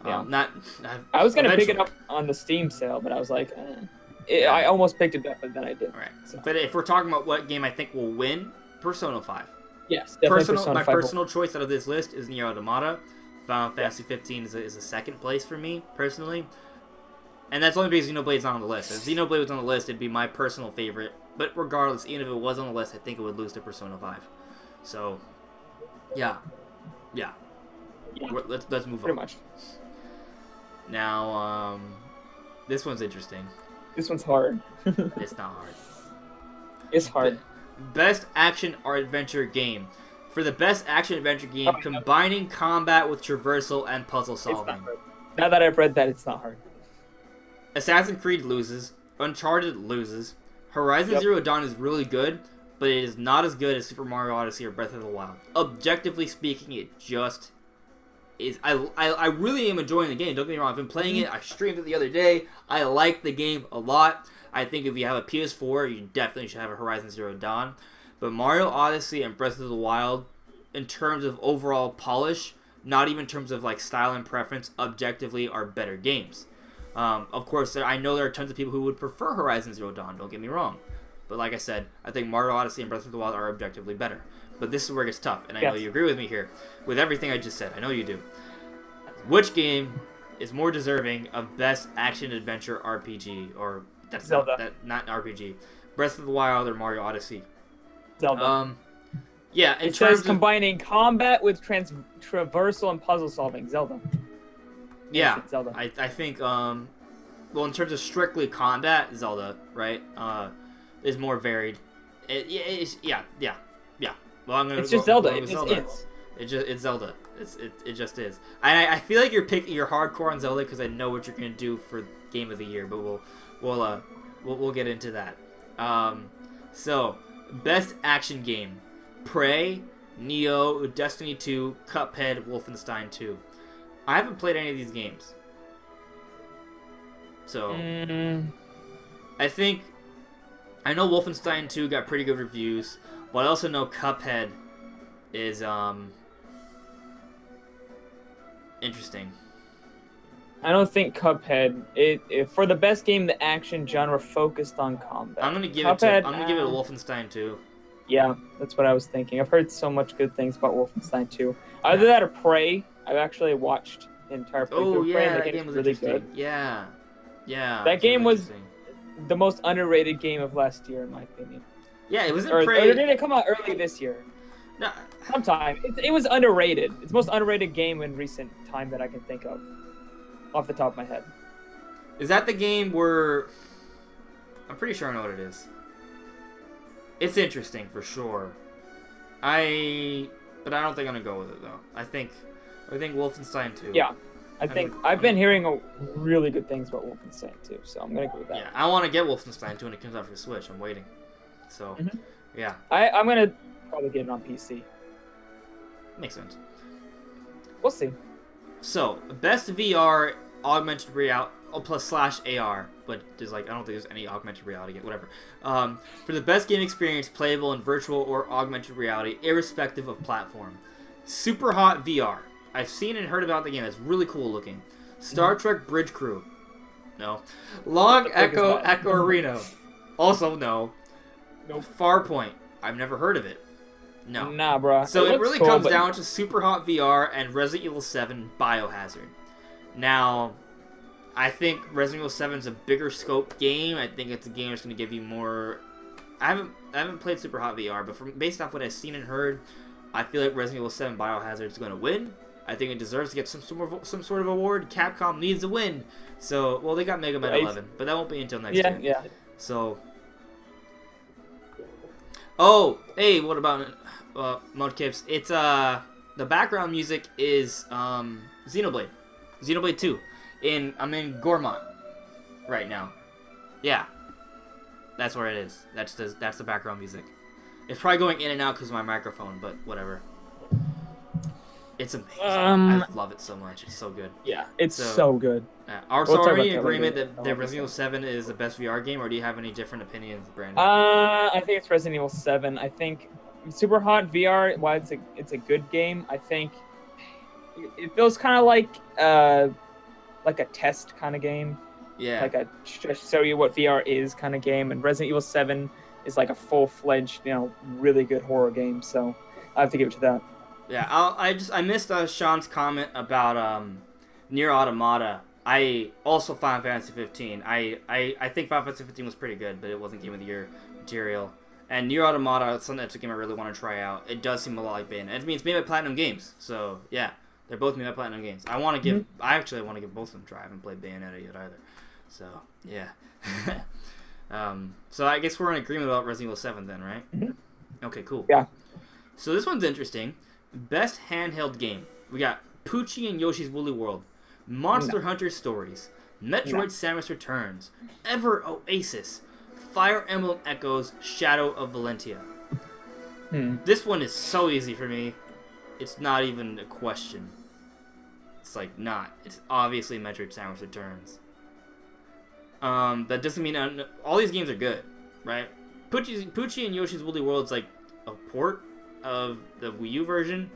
I was gonna pick it up on the Steam sale, but I was like, I almost picked it up, but then I didn't. Right. So. But if we're talking about what game I think will win, Persona 5. Yes, definitely my personal choice out of this list is Nier Automata. Final Fantasy 15 is a second place for me personally, and that's only because Xenoblade's not on the list. If Xenoblade was on the list, it'd be my personal favorite. But regardless, even if it was on the list, I think it would lose to Persona 5. So, yeah. Let's move on. Pretty much. Now, this one's interesting. This one's hard. It's not hard. It's hard. Best action or adventure game. For the best action adventure game, combining combat with traversal and puzzle solving. Now that I've read that, it's not hard. Assassin's Creed loses. Uncharted loses. Horizon Zero Dawn is really good, but it is not as good as Super Mario Odyssey or Breath of the Wild. Objectively speaking, it just is I really am enjoying the game. Don't get me wrong. I've been playing it. I streamed it the other day. I like the game a lot. I think if you have a PS4, you definitely should have a Horizon Zero Dawn. But Mario Odyssey and Breath of the Wild, in terms of overall polish, not even in terms of like style and preference, objectively are better games. Of course, I know there are tons of people who would prefer Horizon Zero Dawn. Don't get me wrong. But like I said, I think Mario Odyssey and Breath of the Wild are objectively better. But this is where it gets tough, and I know you agree with me here. With everything I just said, I know you do. Which game is more deserving of Best Action-Adventure RPG? Or, that's Zelda. Not RPG. Breath of the Wild or Mario Odyssey? Zelda. Yeah, it says combining combat with traversal and puzzle solving. Zelda. Yeah, Zelda. I think, well, in terms of strictly combat, Zelda, right, is more varied. Yeah. Well, I'm gonna it's just Zelda. It's Zelda. It's Zelda. It just is. I feel like you're hardcore on Zelda because I know what you're gonna do for Game of the Year, but we'll get into that. So best action game: Prey, Nioh, Destiny 2, Cuphead, Wolfenstein 2. I haven't played any of these games, so I know Wolfenstein 2 got pretty good reviews. But I also know Cuphead is, interesting. I don't think Cuphead, for the best game, the action genre focused on combat. I'm gonna give it to Wolfenstein 2. Yeah, that's what I was thinking. I've heard so much good things about Wolfenstein 2. Either that or Prey. I've actually watched the entire playthrough. Oh, yeah, Prey, that game was really good. Yeah. That game was the most underrated game of last year, in my opinion. Yeah, it wasn't Or Prey. did it come out early this year? No. Sometime. It was underrated. It's the most underrated game in recent time that I can think of, off the top of my head. Is that the game where... I'm pretty sure I know what it is. It's interesting, for sure. But I don't think I'm gonna go with it, though. I think Wolfenstein 2. Yeah. I've been hearing really good things about Wolfenstein 2, so I'm gonna go with that. Yeah, I want to get Wolfenstein 2 when it comes out for the Switch. I'm waiting. So, yeah. I'm gonna probably get it on PC. Makes sense. We'll see. So, best VR augmented reality plus / AR, but there's I don't think there's any augmented reality yet. Whatever. For the best game experience playable in virtual or augmented reality, irrespective of platform. Super Hot VR. I've seen and heard about the game. It's really cool looking. Star Trek Bridge Crew. No. Log Echo Reno. Also no. Nope. Farpoint. I've never heard of it. No. Nah, bro. So it really comes down to Super Hot VR and Resident Evil 7 Biohazard. Now, I think Resident Evil 7 is a bigger scope game. I think it's a game that's going to give you more... I haven't played Super Hot VR, but based off what I've seen and heard, I feel like Resident Evil 7 Biohazard is going to win. I think it deserves to get some sort of award. Capcom needs a win. So, well, they got Mega Man 11, but that won't be until next year. Yeah. So... Oh, hey, what about Mudkips? It's the background music is Xenoblade 2. I'm in Gormont right now. Yeah, that's where it is. That's the background music. It's probably going in and out because of my microphone, but whatever. It's amazing. I love it so much. It's so good. Yeah, it's so good. Are we in agreement that Resident Evil 7 is the best VR game, or do you have any different opinions, Brandon? I think it's Resident Evil 7. I think Super Hot VR, while it's a good game, I think it feels kind of like a test kind of game. Yeah. Like a show you what VR is kind of game. And Resident Evil 7 is like a full-fledged, really good horror game. So I have to give it to that. Yeah, I missed Sean's comment about Nier Automata. I also Final Fantasy 15. I think Final Fantasy 15 was pretty good, but it wasn't Game of the Year material. And Nier Automata, it's something that's a game I really want to try out. It does seem a lot like Bayonetta. I mean, it's made by Platinum Games, so yeah, they're both made by Platinum Games. I want to give. I actually want to give both of them a try. I haven't played Bayonetta yet either. So yeah. So I guess we're in agreement about Resident Evil 7 then, right? Okay, cool. Yeah. So this one's interesting. Best handheld game. We got Poochie and Yoshi's Woolly World, Monster Hunter Stories, Metroid Samus Returns, Ever Oasis, Fire Emblem Echoes, Shadow of Valentia. This one is so easy for me. It's not even a question. It's like not. It's obviously Metroid Samus Returns. That doesn't mean all these games are good, right? Poochie and Yoshi's Woolly World is like a port of the Wii U version,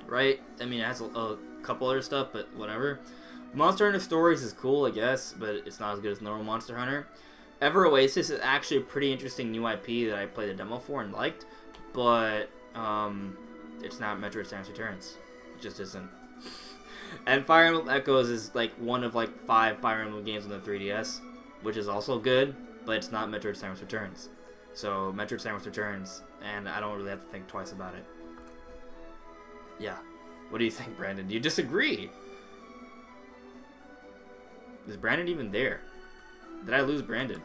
right? I mean, it has a couple other stuff, but whatever. Monster Hunter Stories is cool, I guess, but it's not as good as normal Monster Hunter. Ever Oasis is actually a pretty interesting new IP that I played a demo for and liked, but it's not Metroid Samus Returns. It just isn't. And Fire Emblem Echoes is like one of like 5 Fire Emblem games on the 3DS, which is also good, but it's not Metroid Samus Returns. So Metroid Samus Returns, and I don't really have to think twice about it. Yeah. What do you think, Brandon? Do you disagree? Is Brandon even there? Did I lose Brandon?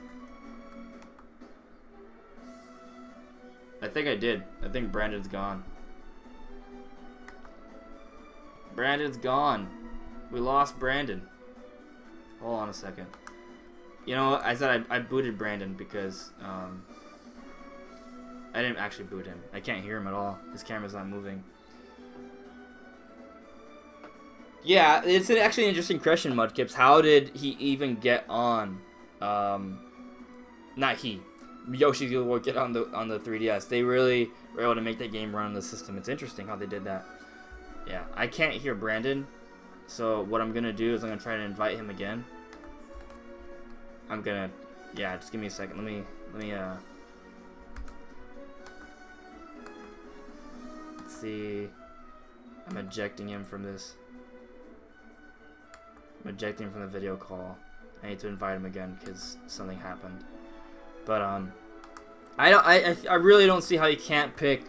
I think I did. I think Brandon's gone. Brandon's gone. We lost Brandon. Hold on a second. You know what? I said I booted Brandon because I didn't actually boot him. I can't hear him at all. His camera's not moving. Yeah, it's actually an interesting question, Mudkips. How did he even get on? Not he. Yoshi's Woolly World get on the 3DS. They really were able to make that game run on the system. It's interesting how they did that. Yeah, I can't hear Brandon, so what I'm gonna do is I'm gonna try to invite him again. Yeah, just give me a second. Let me let's see. I'm ejecting him from this. I'm ejecting him from the video call. I need to invite him again because something happened. But I really don't see how you can't pick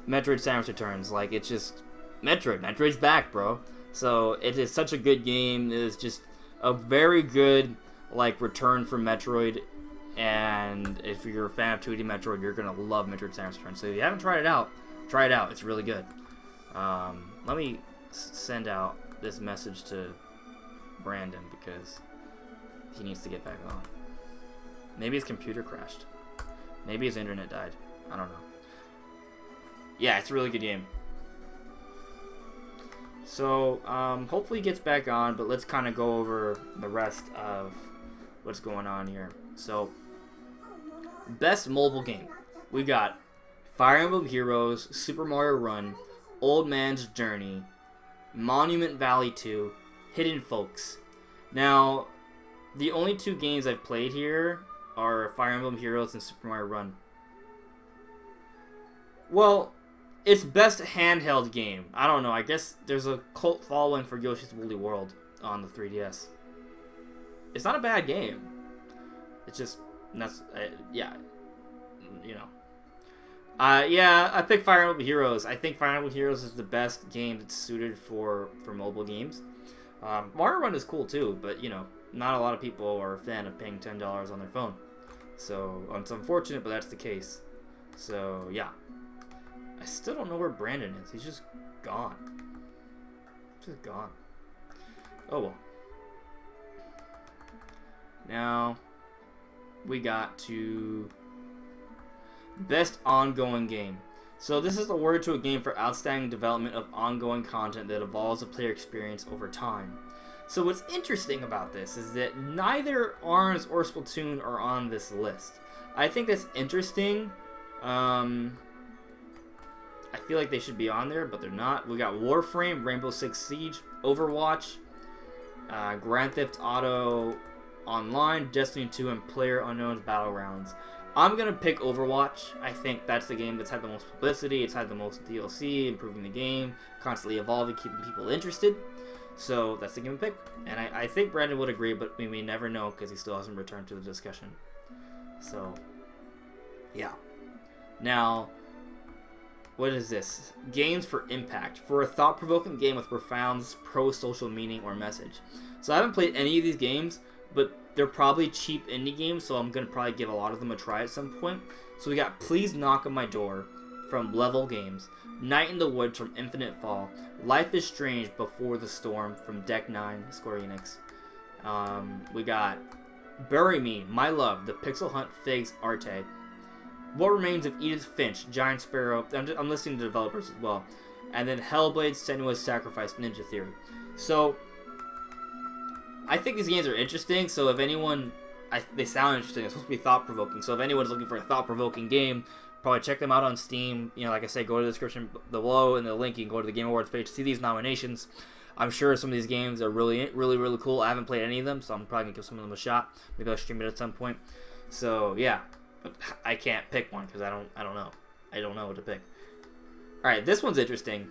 Metroid Samus Returns. Like, it's just Metroid's back, bro. So it is such a good game. It is just a very good like return from Metroid. And if you're a fan of 2D Metroid, you're gonna love Metroid Samus Returns. So if you haven't tried it out, try it out. It's really good. Let me send out this message to Brandon because he needs to get back on. Maybe his computer crashed. Maybe his internet died. I don't know. Yeah, it's a really good game. So, hopefully he gets back on, but let's kind of go over the rest of what's going on here. So, best mobile game. We got Fire Emblem Heroes, Super Mario Run, Old Man's Journey, Monument Valley 2, Hidden Folks. Now, the only 2 games I've played here are Fire Emblem Heroes and Super Mario Run. Well, it's best handheld game. I don't know. I guess there's a cult following for Yoshi's Woolly World on the 3DS. It's not a bad game. It's just yeah, you know. Yeah, I picked Fire Emblem Heroes. I think Fire Emblem Heroes is the best game that's suited for mobile games. Mario Run is cool too, but you know, not a lot of people are a fan of paying $10 on their phone. So it's unfortunate, but that's the case. So yeah. I still don't know where Brandon is. He's just gone. Just gone. Oh well. Now, we got to best ongoing game. So this is the word to a game for outstanding development of ongoing content that evolves the player experience over time. So what's interesting about this is that neither ARMS or Splatoon are on this list. I think that's interesting. I feel like they should be on there, but they're not. We got Warframe, Rainbow Six Siege, Overwatch, Grand Theft Auto Online, Destiny 2, and PlayerUnknown's Battlegrounds. I'm going to pick Overwatch. I think that's the game that's had the most publicity. It's had the most DLC, improving the game, constantly evolving, keeping people interested. So that's the game to pick. And I think Brandon would agree, but we may never know because he still hasn't returned to the discussion. So, yeah. Now, what is this? Games for impact. For a thought-provoking game with profound pro-social meaning or message. So I haven't played any of these games, but they're probably cheap indie games, so I'm going to probably give a lot of them a try at some point. So we got Please Knock on My Door from Level Games, Night in the Woods from Infinite Fall, Life is Strange Before the Storm from Deck 9, Square Enix. We got Bury Me, My Love, The Pixel Hunt Figs Arte, What Remains of Edith Finch, Giant Sparrow, I'm listening to developers as well, and then Hellblade Senua's Sacrifice, Ninja Theory. So, I think these games are interesting, so if anyone... they sound interesting. It's supposed to be thought-provoking, so if anyone's looking for a thought-provoking game, probably check them out on Steam. You know, like I said, go to the description below and the link. You can go to the Game Awards page to see these nominations. I'm sure some of these games are really cool. I haven't played any of them, so I'm probably going to give some of them a shot. Maybe I'll stream it at some point. So, yeah. But I can't pick one because I don't know. I don't know what to pick. Alright, this one's interesting.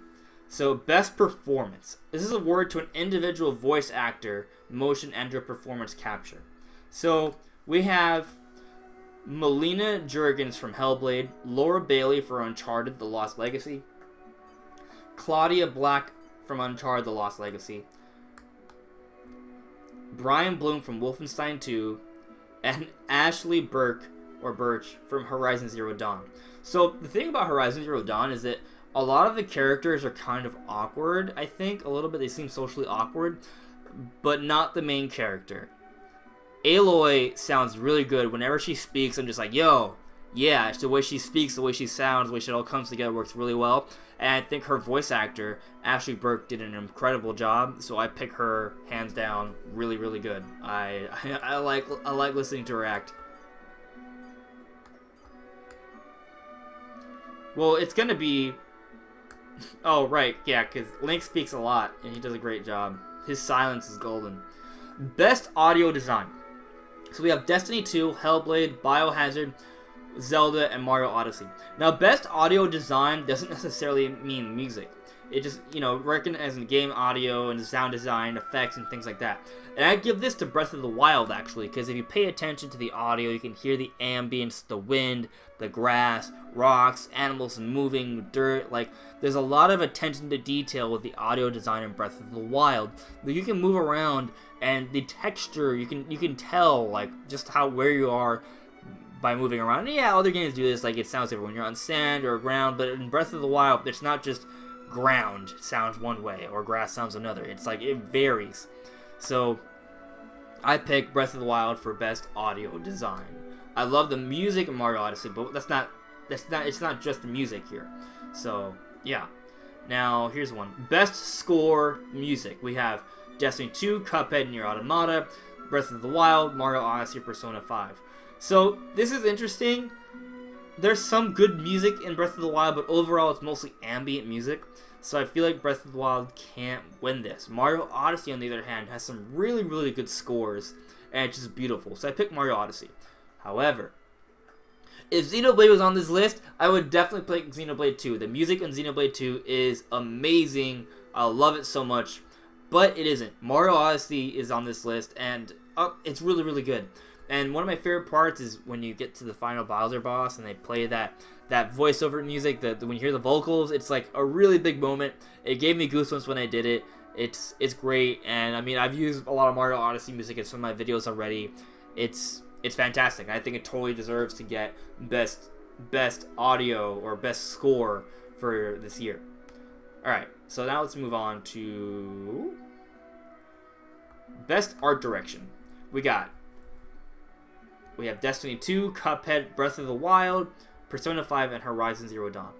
So, Best Performance. This is awarded to an individual voice actor, motion and/or performance capture. So, we have Melina Juergens from Hellblade, Laura Bailey for Uncharted: The Lost Legacy, Claudia Black from Uncharted: The Lost Legacy, Brian Bloom from Wolfenstein 2, and Ashley Birch from Horizon Zero Dawn. So the thing about Horizon Zero Dawn is that a lot of the characters are kind of awkward, I think, a little bit. They seem socially awkward, but not the main character. Aloy sounds really good. Whenever she speaks, I'm just like, yo, yeah, it's the way she speaks, the way she sounds, the way she all comes together works really well. And I think her voice actor, Ashley Birch, did an incredible job. So I pick her hands down, really good. I like listening to her act. Well, it's gonna be. Oh right, yeah, because Link speaks a lot and he does a great job. His silence is golden. Best audio design. So we have Destiny 2, Hellblade, Biohazard, Zelda, and Mario Odyssey. Now, best audio design doesn't necessarily mean music. It just, you know, recognizing game audio and sound design, effects, and things like that. And I give this to Breath of the Wild, actually, because if you pay attention to the audio, you can hear the ambience, the wind, the grass, rocks, animals moving, dirt. Like, there's a lot of attention to detail with the audio design in Breath of the Wild. You can move around, and the texture, you can tell, like, just where you are by moving around. And yeah, other games do this, like, it sounds different when you're on sand or ground, but in Breath of the Wild, it's not just ground sounds one way or grass sounds another. It's like, it varies. So, I pick Breath of the Wild for best audio design. I love the music in Mario Odyssey, but it's not just the music here. So, yeah. Now, here's one. Best score music. We have Destiny 2, Cuphead, Nier Automata, Breath of the Wild, Mario Odyssey, Persona 5. So, this is interesting. There's some good music in Breath of the Wild, but overall it's mostly ambient music. So I feel like Breath of the Wild can't win this. Mario Odyssey, on the other hand, has some really good scores, and it's just beautiful. So I picked Mario Odyssey. However, if Xenoblade was on this list, I would definitely pick Xenoblade 2. The music in Xenoblade 2 is amazing. I love it so much. But it isn't. Mario Odyssey is on this list, and it's really good. And one of my favorite parts is when you get to the final Bowser boss and they play that voiceover music, when you hear the vocals, it's like a really big moment. It gave me goosebumps when I did it. It's great, and I mean, I've used a lot of Mario Odyssey music in some of my videos already. It's fantastic. I think it totally deserves to get best audio or best score for this year. Alright, so now let's move on to best art direction. We have Destiny 2, Cuphead, Breath of the Wild, Persona 5, and Horizon Zero Dawn.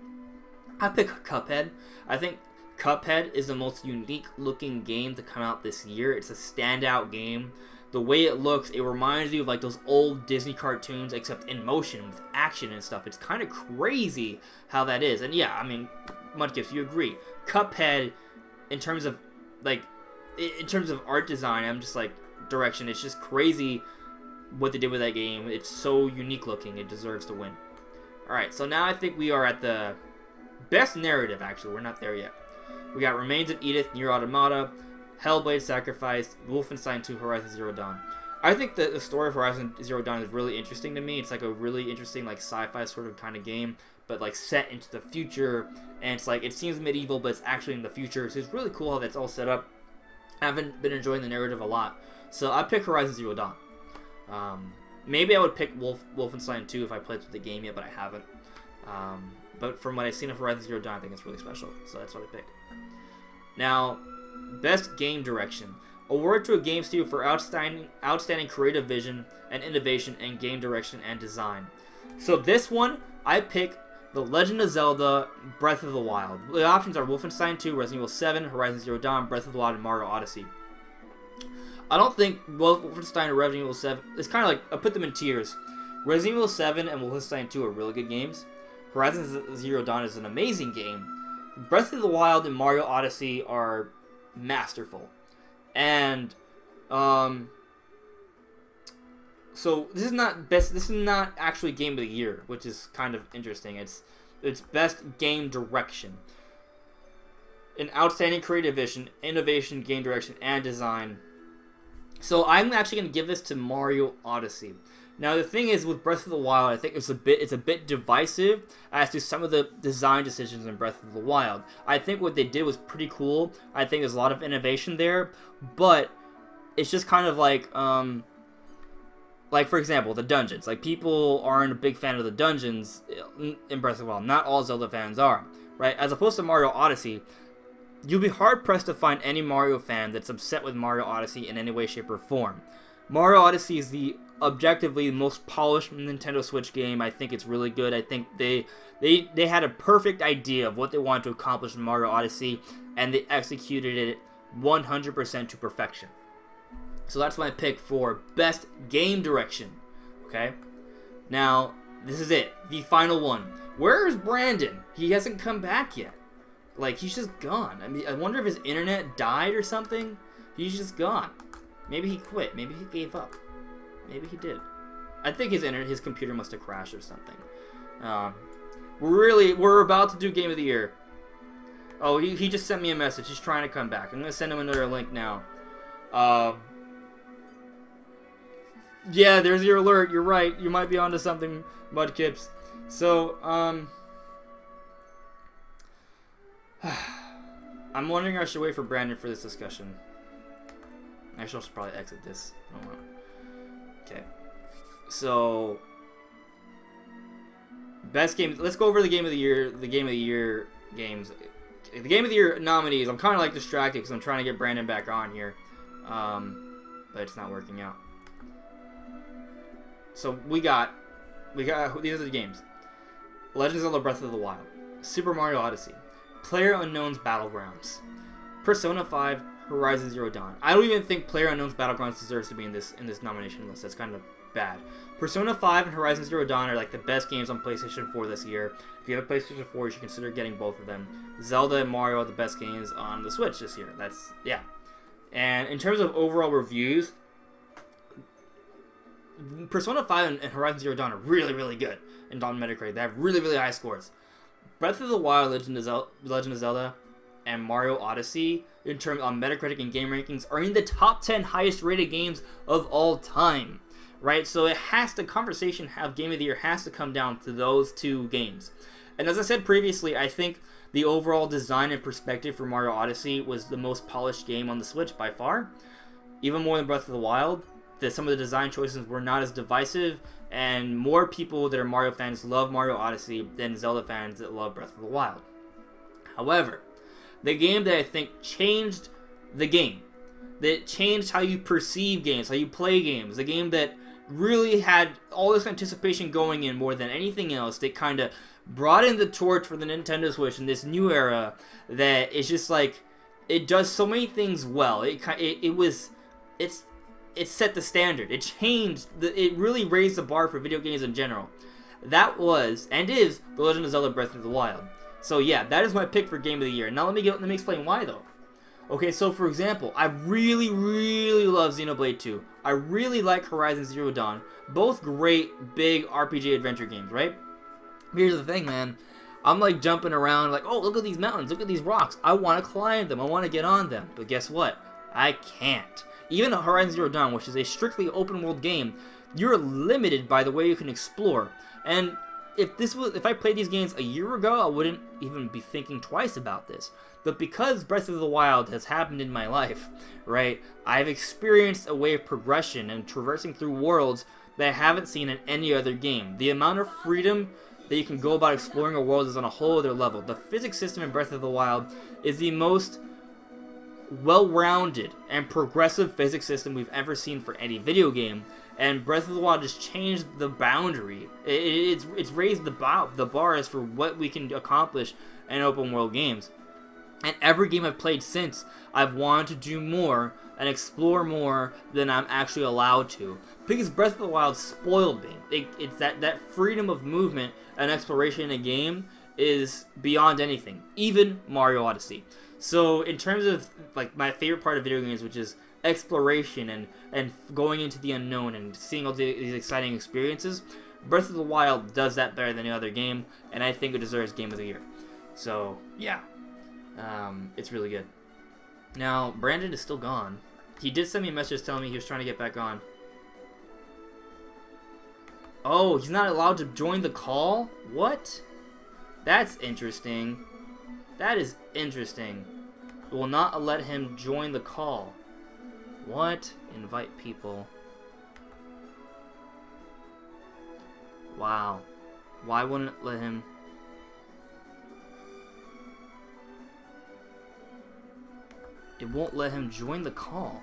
I pick Cuphead. I think Cuphead is the most unique looking game to come out this year. It's a standout game. The way it looks, it reminds you of like those old Disney cartoons, except in motion with action and stuff. It's kind of crazy how that is. And yeah, I mean, Mudkips, you agree. Cuphead, in terms of art design, I'm just like, direction, it's just crazy what they did with that game. It's so unique looking, it deserves to win. Alright, so now I think we are at the best narrative, actually. We're not there yet. We got Remains of Edith, Nier Automata, Hellblade Sacrifice, Wolfenstein 2, Horizon Zero Dawn. I think that the story of Horizon Zero Dawn is really interesting to me. It's like a really interesting, like, sci-fi sort of kind of game, but like set into the future, and it's like, it seems medieval, but it's actually in the future, so it's really cool how that's all set up. I haven't been enjoying the narrative a lot, so I pick Horizon Zero Dawn. Maybe I would pick Wolfenstein 2 if I played through the game yet, but I haven't. But from what I've seen of Horizon Zero Dawn, I think it's really special, so that's what I picked. Now, best game direction. Award to a game studio for outstanding creative vision and innovation in game direction and design. So this one, I pick The Legend of Zelda, Breath of the Wild. The options are Wolfenstein 2, Resident Evil 7, Horizon Zero Dawn, Breath of the Wild, and Mario Odyssey. I don't think Wolfenstein or Resident Evil 7... It's kind of like... I put them in tiers. Resident Evil 7 and Wolfenstein 2 are really good games. Horizon Zero Dawn is an amazing game. Breath of the Wild and Mario Odyssey are masterful. And... So this is not best. This is not actually game of the year, which is kind of interesting. It's best game direction, an outstanding creative vision, innovation, game direction, and design. So I'm actually going to give this to Mario Odyssey. Now the thing is, with Breath of the Wild, I think it's a bit divisive as to some of the design decisions in Breath of the Wild. I think what they did was pretty cool. I think there's a lot of innovation there, but it's just kind of like, for example, the dungeons. Like, people aren't a big fan of the dungeons in Breath of the Wild. Not all Zelda fans are, right? As opposed to Mario Odyssey, you'll be hard-pressed to find any Mario fan that's upset with Mario Odyssey in any way, shape, or form. Mario Odyssey is the objectively most polished Nintendo Switch game. I think it's really good. I think they had a perfect idea of what they wanted to accomplish in Mario Odyssey, and they executed it 100% to perfection. So that's my pick for best game direction. Okay? Now, this is it. The final one. Where is Brandon? He hasn't come back yet. Like, he's just gone. I mean, I wonder if his internet died or something. He's just gone. Maybe he quit. Maybe he gave up. Maybe he did. I think his computer must have crashed or something. We're about to do Game of the Year. Oh, he just sent me a message. He's trying to come back. I'm going to send him another link now. Yeah, there's your alert. You're right. You might be onto something, Mudkips. So, I'm wondering if I should wait for Brandon for this discussion. Actually, I should probably exit this. I don't know. Okay. So, best game. Let's go over the Game of the Year. The Game of the Year games. The Game of the Year nominees. I'm kind of like distracted because I'm trying to get Brandon back on here, but it's not working out. So we got these are the games: Legend of Zelda: Breath of the Wild, Super Mario Odyssey, PlayerUnknown's Battlegrounds, Persona 5, Horizon Zero Dawn. I don't even think PlayerUnknown's Battlegrounds deserves to be in this nomination list. That's kind of bad. Persona 5 and Horizon Zero Dawn are like the best games on PlayStation 4 this year. If you have a PlayStation 4, you should consider getting both of them. Zelda and Mario are the best games on the Switch this year. Yeah. And in terms of overall reviews, Persona 5 and Horizon Zero Dawn are really, really good. And on Metacritic, they have really, really high scores. Breath of the Wild, Legend of Zelda, and Mario Odyssey, in terms on Metacritic and game rankings, are in the top 10 highest rated games of all time. Right? So it has to, conversation of Game of the Year has to come down to those two games. And as I said previously, I think the overall design and perspective for Mario Odyssey was the most polished game on the Switch by far. Even more than Breath of the Wild. Some of the design choices were not as divisive, and more people that are Mario fans love Mario Odyssey than Zelda fans that love Breath of the Wild. However, the game that I think changed the game, that changed how you perceive games, how you play games, the game that really had all this anticipation going in more than anything else, that kind of brought in the torch for the Nintendo Switch in this new era, that is just like, it does so many things well. It set the standard. It changed. It really raised the bar for video games in general. That was, and is, The Legend of Zelda: Breath of the Wild. So yeah, that is my pick for Game of the Year. Now let me explain why though. Okay, so for example, I really, really love Xenoblade 2. I really like Horizon Zero Dawn. Both great, big RPG adventure games, right? Here's the thing, man. I'm like jumping around like, oh, look at these mountains, look at these rocks. I want to climb them. I want to get on them. But guess what? I can't. Even Horizon Zero Dawn, which is a strictly open world game, you're limited by the way you can explore. And if I played these games a year ago, I wouldn't even be thinking twice about this. But because Breath of the Wild has happened in my life, right, I've experienced a way of progression and traversing through worlds that I haven't seen in any other game. The amount of freedom that you can go about exploring a world is on a whole other level. The physics system in Breath of the Wild is the most well-rounded and progressive physics system we've ever seen for any video game. And Breath of the Wild just changed the boundary. It's raised the bars for what we can accomplish in open world games. And every game I've played since, I've wanted to do more and explore more than I'm actually allowed to. Because Breath of the Wild spoiled me. It's that freedom of movement and exploration in a game is beyond anything. Even Mario Odyssey. So in terms of like my favorite part of video games, which is exploration and going into the unknown and seeing all these exciting experiences, Breath of the Wild does that better than any other game, and I think it deserves Game of the Year. So yeah, it's really good. Now Brandon is still gone. He did send me a message telling me he was trying to get back on. Oh, he's not allowed to join the call? What? That's interesting. That is interesting. It will not let him join the call. What? Invite people. Wow. Why wouldn't it let him? It won't let him join the call.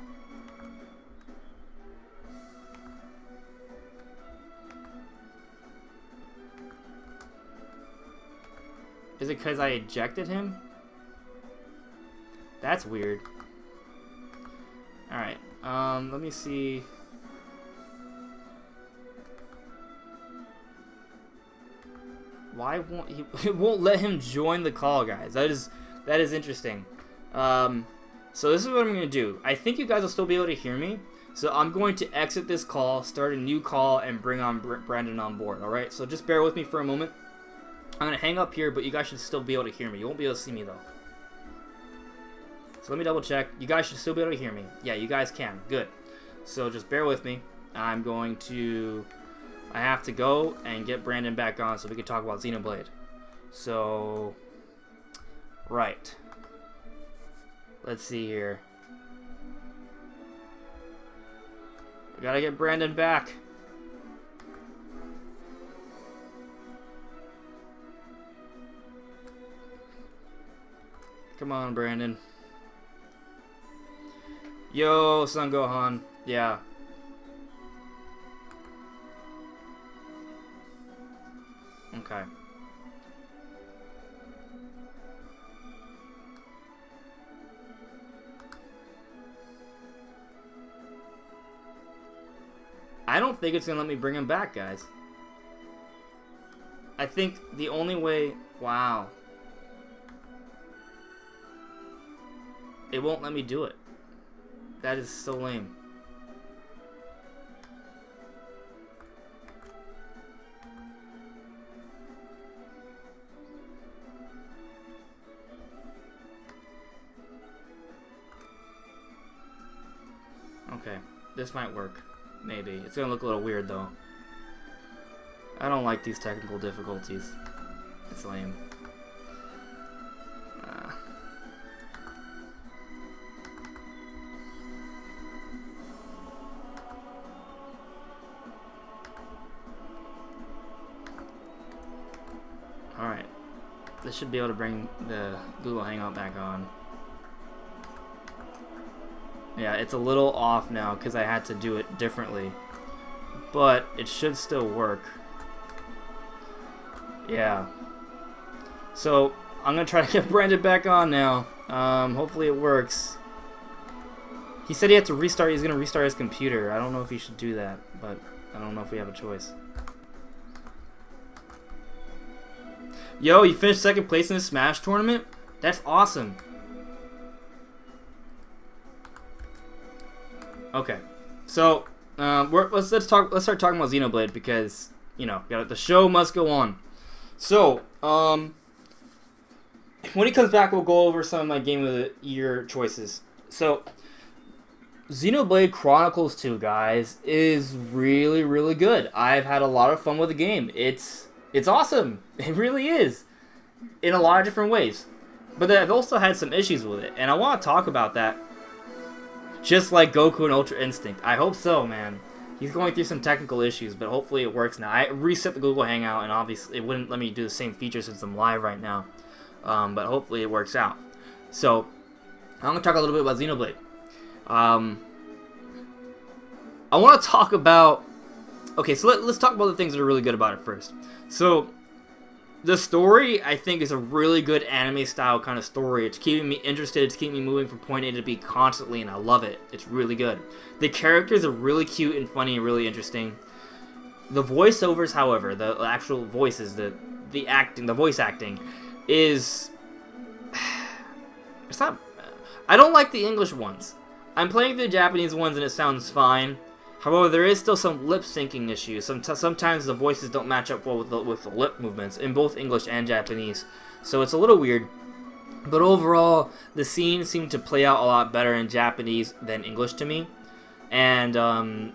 Is it because I ejected him? That's weird. Alright, let me see. Why won't he? It won't let him join the call, guys. That is interesting. So this is what I'm gonna do. I think you guys will still be able to hear me. So I'm going to exit this call, start a new call, and bring on Brandon on board. All right. So just bear with me for a moment. I'm gonna hang up here, but you guys should still be able to hear me. You won't be able to see me though. So let me double check. You guys should still be able to hear me. Yeah, you guys can. Good. So just bear with me. I have to go and get Brandon back on so we can talk about Xenoblade. So, right. Let's see here. We gotta get Brandon back. Come on, Brandon. Yo, Son Gohan. Yeah. Okay. I don't think it's gonna let me bring him back, guys. I think the only way... Wow. It won't let me do it. That is so lame. Okay, this might work. Maybe. It's gonna look a little weird though. I don't like these technical difficulties. It's lame. Alright. This should be able to bring the Google Hangout back on. Yeah, it's a little off now because I had to do it differently. But it should still work. Yeah. So, I'm going to try to get Brandon back on now. Hopefully it works. He said he had to restart. He's going to restart his computer. I don't know if he should do that, but I don't know if we have a choice. Yo, you finished second place in the Smash tournament? That's awesome. Okay, so let's start talking about Xenoblade because the show must go on. So when he comes back, we'll go over some of my Game of the Year choices. So Xenoblade Chronicles 2, guys, is really, really good. I've had a lot of fun with the game. It's awesome. It really is, in a lot of different ways. But I've also had some issues with it, and I want to talk about that. Just like Goku and Ultra Instinct. I hope so, man. He's going through some technical issues, but hopefully it works now. I reset the Google Hangout, and obviously it wouldn't let me do the same features since I'm live right now. But hopefully it works out. So, I'm going to talk a little bit about Xenoblade. I want to talk about... Okay, so let's talk about the things that are really good about it first. So, the story, I think, is a really good anime-style kind of story. It's keeping me interested. It's keeping me moving from point A to B constantly, and I love it. It's really good. The characters are really cute and funny and really interesting. The voiceovers, however, the actual voices, the acting, the voice acting, is... It's not... I don't like the English ones. I'm playing the Japanese ones and it sounds fine. However, there is still some lip syncing issues. Sometimes the voices don't match up well with the lip movements in both English and Japanese. So it's a little weird. But overall, the scenes seem to play out a lot better in Japanese than English to me. And I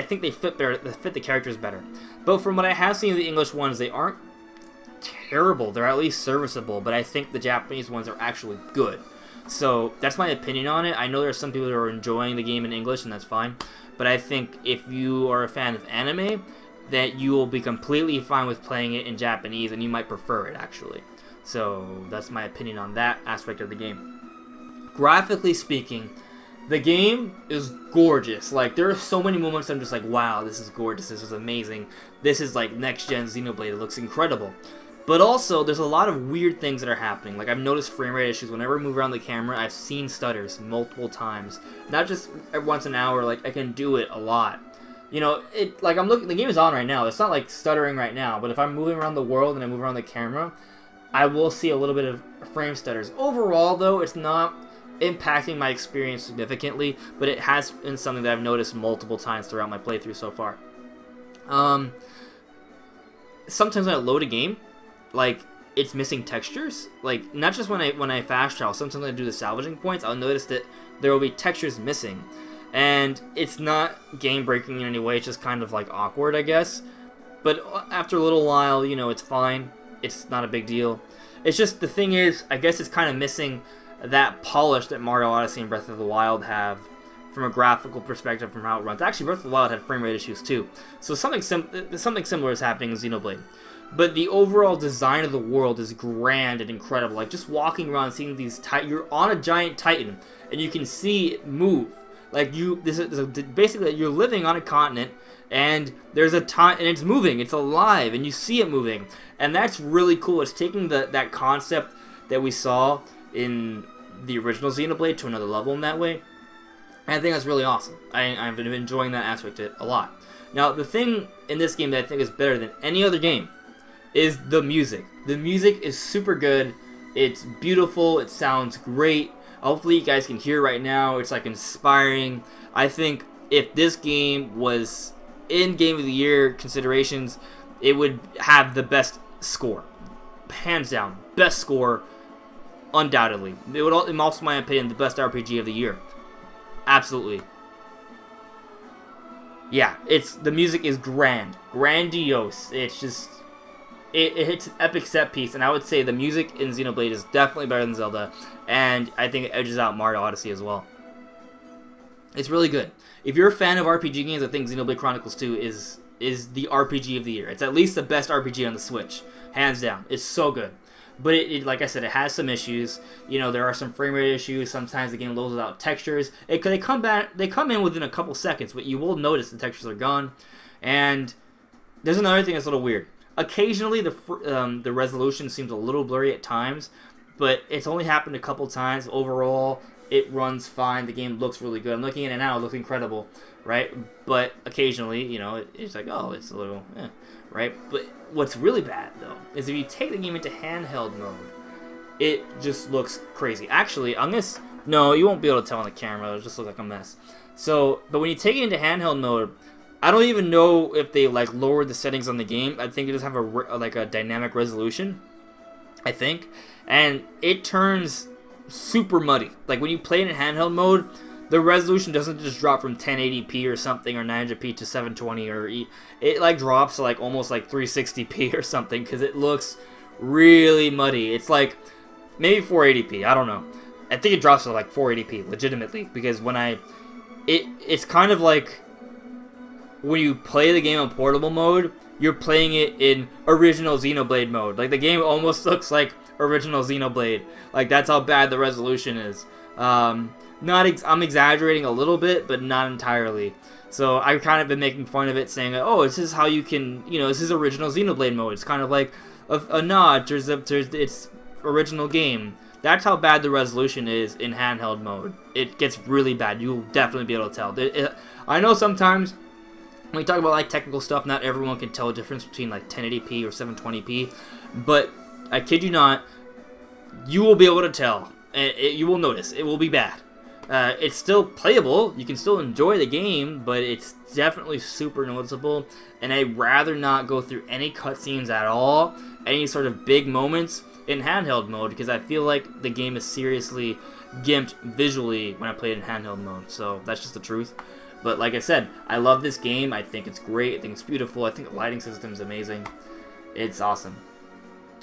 think they fit the characters better. But from what I have seen of the English ones, they aren't terrible. They're at least serviceable. But I think the Japanese ones are actually good. So that's my opinion on it. I know there are some people that are enjoying the game in English, and that's fine. But I think if you are a fan of anime, that you will be completely fine with playing it in Japanese, and you might prefer it, actually. So that's my opinion on that aspect of the game. Graphically speaking, the game is gorgeous. Like, there are so many moments I'm just like, wow, this is gorgeous, this is amazing. This is like next-gen Xenoblade, it looks incredible. But also, there's a lot of weird things that are happening. Like, I've noticed frame rate issues. Whenever I move around the camera, I've seen stutters multiple times. Not just once an hour, like, I can do it a lot. You know, like, I'm looking, the game is on right now. It's not, like, stuttering right now. But if I'm moving around the world and I move around the camera, I will see a little bit of frame stutters. Overall, though, it's not impacting my experience significantly. But it has been something that I've noticed multiple times throughout my playthrough so far. Sometimes when I load a game, like, it's missing textures. Like, not just when I fast travel. Sometimes when I do the salvaging points, I'll notice that there will be textures missing. And it's not game-breaking in any way. It's just kind of, like, awkward, I guess. But after a little while, you know, it's fine. It's not a big deal. It's just, the thing is, I guess it's kind of missing that polish that Mario Odyssey and Breath of the Wild have from a graphical perspective from how it runs. Actually, Breath of the Wild had frame rate issues, too. So something similar is happening in Xenoblade. But the overall design of the world is grand and incredible. Like, just walking around, seeing these you're on a giant titan, and you can see it move. Like, basically, you're living on a continent, and there's a and it's moving, it's alive, and you see it moving. And that's really cool. It's taking that concept that we saw in the original Xenoblade to another level in that way. And I think that's really awesome. I've been enjoying that aspect of it a lot. Now, the thing in this game that I think is better than any other game is the music. The music is super good. It's beautiful. It sounds great. Hopefully you guys can hear right now. It's like inspiring. I think if this game was in Game of the Year considerations, it would have the best score. Hands down. Best score. Undoubtedly. It would, in also my opinion, the best RPG of the year. Absolutely. Yeah, the music is grandiose. It's just, it hits an epic set piece, and I would say the music in Xenoblade is definitely better than Zelda, and I think it edges out Mario Odyssey as well. It's really good. If you're a fan of RPG games, I think Xenoblade Chronicles 2 is the RPG of the year. It's at least the best RPG on the Switch, hands down. It's so good. But like I said, it has some issues. You know, there are some frame rate issues. Sometimes the game loads without textures. They come in within a couple seconds, but you will notice the textures are gone. And there's another thing that's a little weird. Occasionally, the resolution seems a little blurry at times, but it's only happened a couple times. Overall, it runs fine. The game looks really good. I'm looking at it now. It looks incredible, right? But occasionally, you know, it's like, oh, it's a little, right? But what's really bad, though, is if you take the game into handheld mode, it just looks crazy. Actually, no, you won't be able to tell on the camera. It'll just look like a mess. So, but when you take it into handheld mode, I don't even know if they, like, lowered the settings on the game. I think it just have a dynamic resolution, I think. And it turns super muddy. Like, when you play it in handheld mode, the resolution doesn't just drop from 1080p or something, or 900p to 720, or it like drops to like almost like 360p or something, because it looks really muddy. It's like maybe 480p, I don't know. I think it drops to like 480p legitimately, because when it's kind of like when you play the game in portable mode, you're playing it in original Xenoblade mode. Like, the game almost looks like original Xenoblade. Like, that's how bad the resolution is. I'm exaggerating a little bit, but not entirely. So I've kind of been making fun of it, saying, oh, this is how you can, this is original Xenoblade mode. It's kind of like a nod to its original game. That's how bad the resolution is in handheld mode. It gets really bad. You'll definitely be able to tell. I know sometimes when we talk about like technical stuff, not everyone can tell the difference between like 1080p or 720p, but I kid you not, you will be able to tell. You will notice. It will be bad. It's still playable. You can still enjoy the game, but it's definitely super noticeable. And I'd rather not go through any cutscenes at all, any sort of big moments in handheld mode, because I feel like the game is seriously gimped visually when I play it in handheld mode. So that's just the truth. But like I said, I love this game. I think it's great. I think it's beautiful. I think the lighting system is amazing. It's awesome.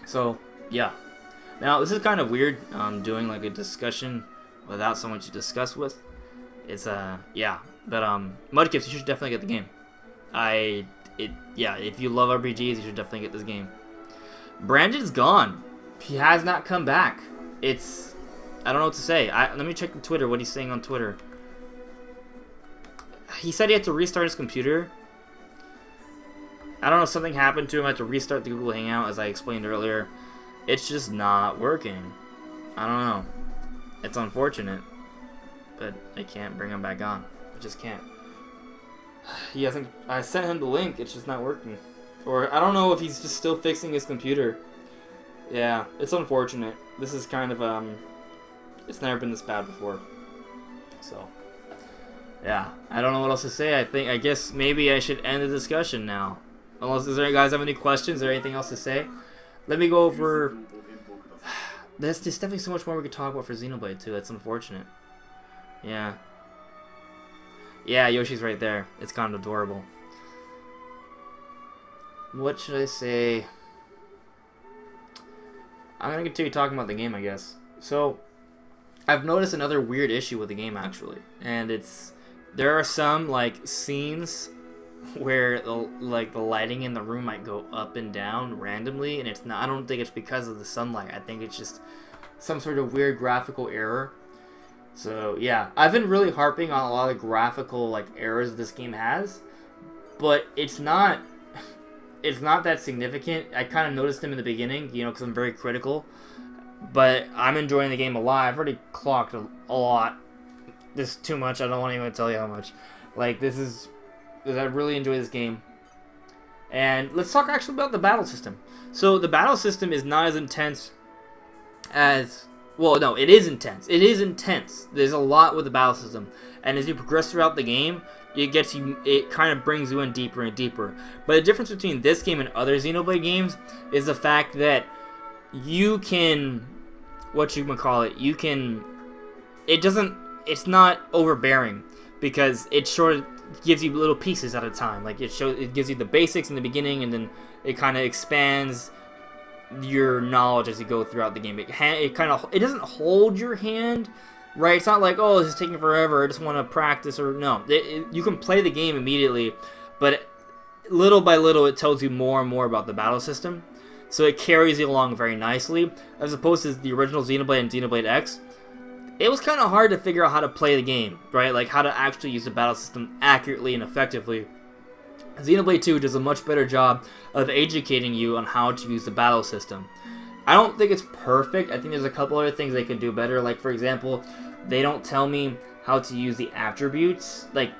So yeah. Now this is kind of weird. Doing like a discussion without someone to discuss with. It's yeah. But Mudkips, you should definitely get the game. Yeah. If you love RPGs, you should definitely get this game. Brandon's gone. He has not come back. I don't know what to say. Let me check the Twitter. What he's saying on Twitter. He said he had to restart his computer. I don't know, something happened to him. I had to restart the Google Hangout, as I explained earlier. It's just not working. I don't know. It's unfortunate, but I can't bring him back on. I just can't. He hasn't. I sent him the link. It's just not working. Or I don't know if he's just still fixing his computer. Yeah, it's unfortunate. This is kind of it's never been this bad before. So. Yeah, I don't know what else to say. I guess maybe I should end the discussion now. Unless, does you guys have any questions or anything else to say? Let me go over... There's definitely so much more we could talk about for Xenoblade too. That's unfortunate. Yeah. Yeah, Yoshi's right there. It's kind of adorable. What should I say? I'm gonna continue talking about the game, I guess. So, I've noticed another weird issue with the game, actually. And there are some, like, scenes where, the lighting in the room might go up and down randomly, and it's not. I don't think it's because of the sunlight. I think it's just some sort of weird graphical error. So, yeah. I've been really harping on a lot of graphical, like, errors this game has, but it's not that significant. I kind of noticed them in the beginning, because I'm very critical, but I'm enjoying the game a lot. I've already clocked a lot. This is too much. I don't want to even tell you how much. Like, I really enjoy this game. And let's talk actually about the battle system. So the battle system is not as intense as... Well, no, it is intense. It is intense. There's a lot with the battle system. And as you progress throughout the game, it kind of brings you in deeper and deeper. But the difference between this game and other Xenoblade games is the fact that you can... It's not overbearing, because it sort of gives you little pieces at a time. Like it gives you the basics in the beginning, and then it kind of expands your knowledge as you go throughout the game. It doesn't hold your hand, right? It's not like, oh, this is taking forever, I just want to practice, or no. You can play the game immediately, but little by little it tells you more and more about the battle system. So it carries you along very nicely, as opposed to the original Xenoblade and Xenoblade X. It was kind of hard to figure out how to play the game, right? Like how to actually use the battle system accurately and effectively. Xenoblade 2 does a much better job of educating you on how to use the battle system. I don't think it's perfect. I think there's a couple other things they could do better. Like, for example, they don't tell me how to use the attributes. Like,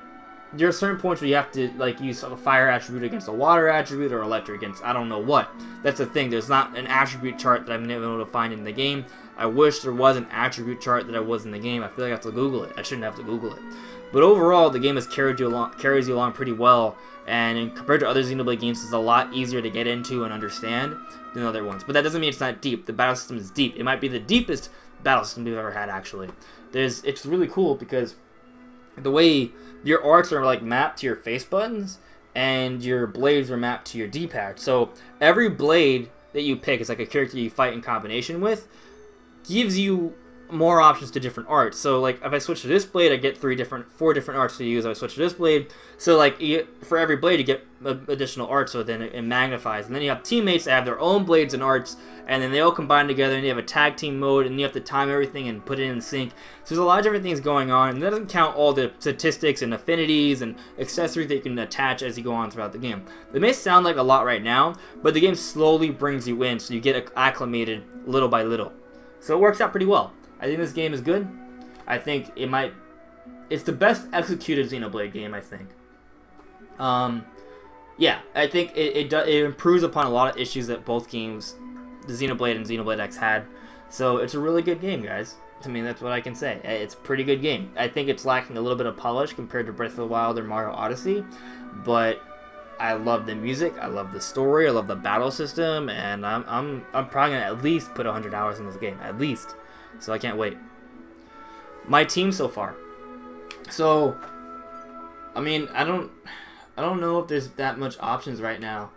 there are certain points where you have to, like, use a fire attribute against a water attribute, or electric against I don't know what. That's the thing. There's not an attribute chart that I've never been able to find in the game. I wish there was an attribute chart that I was in the game. I feel like I have to Google it. I shouldn't have to Google it. But overall, the game carries you along pretty well, and compared to other Xenoblade games, it's a lot easier to get into and understand than other ones. But that doesn't mean it's not deep. The battle system is deep. It might be the deepest battle system we've ever had, actually. It's really cool because the way your arts are like mapped to your face buttons, and your blades are mapped to your D-pad. So every blade that you pick is like a character you fight in combination with, gives you more options to different arts. So like if I switch to this blade, I get four different arts to use. I switch to this blade, so like for every blade you get additional art, so then it magnifies. And then you have teammates that have their own blades and arts, and then they all combine together, and you have a tag team mode, and you have to time everything and put it in sync. So there's a lot of different things going on, and that doesn't count all the statistics and affinities and accessories that you can attach as you go on throughout the game. It may sound like a lot right now, but the game slowly brings you in, so you get acclimated little by little. So it works out pretty well. I think this game is good. I think it's the best executed Xenoblade game, I think. Yeah, I think it improves upon a lot of issues that both games, the Xenoblade and Xenoblade X, had. So it's a really good game, guys. I mean, that's what I can say. It's a pretty good game. I think it's lacking a little bit of polish compared to Breath of the Wild or Mario Odyssey, but I love the music, I love the story, I love the battle system, and I'm probably gonna at least put 100 hours in this game, at least. So I can't wait. My team so far. So, I mean, I don't know if there's that much options right now.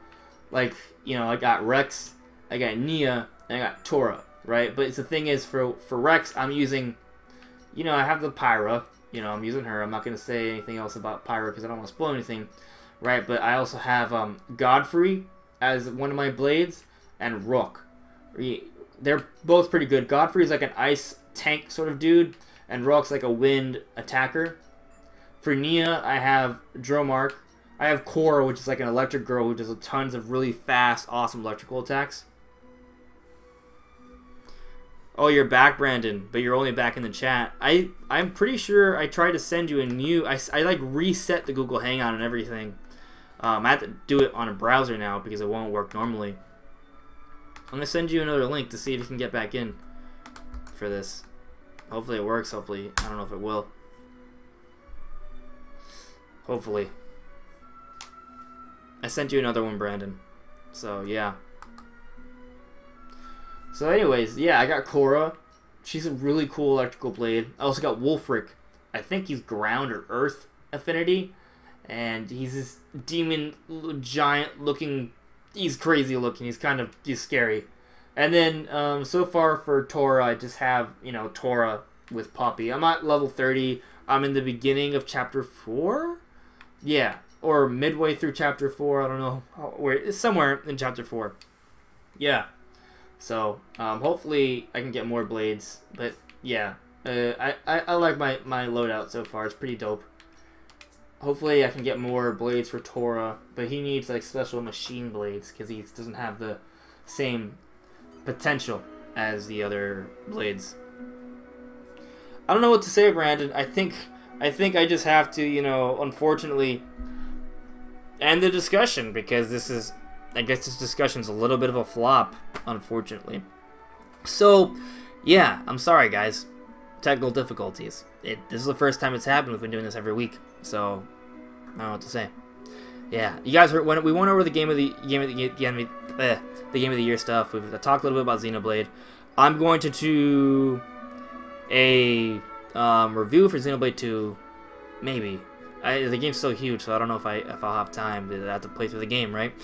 Like, you know, I got Rex, I got Nia, and I got Tora, right? But the thing is, for Rex, I'm using, you know, I have the Pyra. You know, I'm using her. I'm not gonna say anything else about Pyra because I don't want to spoil anything, right? But I also have Godfrey as one of my blades, and Rook. They're both pretty good. Godfrey's like an ice tank sort of dude, and Rook's like a wind attacker. For Nia, I have Dromark. I have Cora, which is like an electric girl who does tons of really fast, awesome electrical attacks. Oh, you're back, Brandon, but you're only back in the chat. I'm pretty sure I tried to send you a new... I like reset the Google Hangout and everything. I have to do it on a browser now because it won't work normally. I'm going to send you another link to see if you can get back in for this. Hopefully it works. Hopefully. I don't know if it will. Hopefully. I sent you another one, Brandon. So, yeah. So, anyways, yeah, I got Cora. She's a really cool electrical blade. I also got Wolfric. I think he's ground or earth affinity. And he's this demon, giant looking... He's crazy looking. He's scary. And then, so far for Tora, I just have, you know, Tora with Poppy. I'm at level 30. I'm in the beginning of Chapter 4? Yeah. Or midway through Chapter 4. I don't know. It's somewhere in Chapter 4. Yeah. So, hopefully I can get more blades. But, yeah. I like my loadout so far. It's pretty dope. Hopefully I can get more blades for Tora, but he needs like special machine blades because he doesn't have the same potential as the other blades. I don't know what to say, Brandon. I think I just have to, you know, unfortunately end the discussion because I guess this discussion's a little bit of a flop, unfortunately. So, yeah, I'm sorry, guys. Technical difficulties. This is the first time it's happened. We've been doing this every week, so I don't know what to say. Yeah, you guys heard when we went over the game of the year stuff. I talked a little bit about Xenoblade. I'm going to do a review for Xenoblade 2, maybe. The game's so huge, so I don't know if I'll have time. I have to play through the game, right?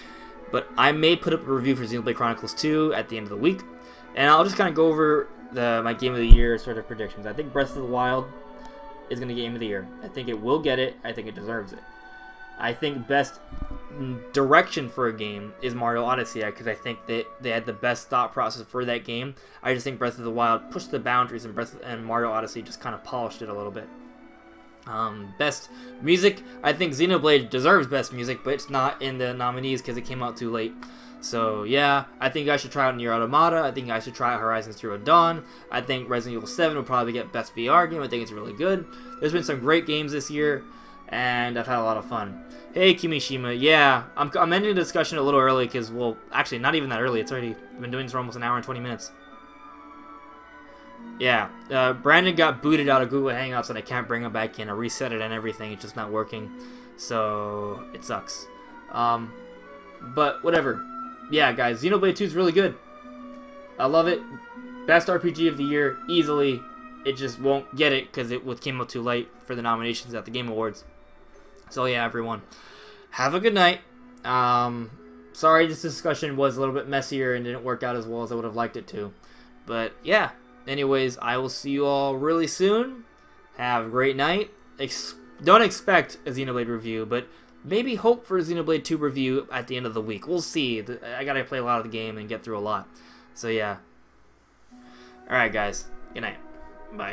But I may put up a review for Xenoblade Chronicles 2 at the end of the week, and I'll just kind of go over my game of the year sort of predictions. I think Breath of the Wild is going to get game of the year. I think it will get it. I think it deserves it. I think best direction for a game is Mario Odyssey because I think that they had the best thought process for that game. I just think Breath of the Wild pushed the boundaries, and Mario Odyssey just kind of polished it a little bit. Best music, I think Xenoblade deserves best music, but it's not in the nominees because it came out too late. So, yeah, I think I should try out Nier Automata. I think I should try out Horizon Zero Dawn. I think Resident Evil 7 will probably get Best VR Game. I think it's really good. There's been some great games this year, and I've had a lot of fun. Hey, Kimishima. Yeah, I'm ending the discussion a little early because, well, actually, not even that early. It's already been doing this for almost an hour and 20 minutes. Yeah, Brandon got booted out of Google Hangouts, and I can't bring him back in. I reset it and everything. It's just not working. So, it sucks. But, whatever. Yeah, guys, Xenoblade 2 is really good. I love it. Best RPG of the year, easily. It just won't get it because it came out too late for the nominations at the Game Awards. So yeah, everyone, have a good night. Sorry this discussion was a little bit messier and didn't work out as well as I would have liked it to. But yeah, anyways, I will see you all really soon. Have a great night. Don't expect a Xenoblade review, but maybe hope for a Xenoblade 2 review at the end of the week. We'll see. I gotta play a lot of the game and get through a lot. So yeah. Alright guys, good night. Bye.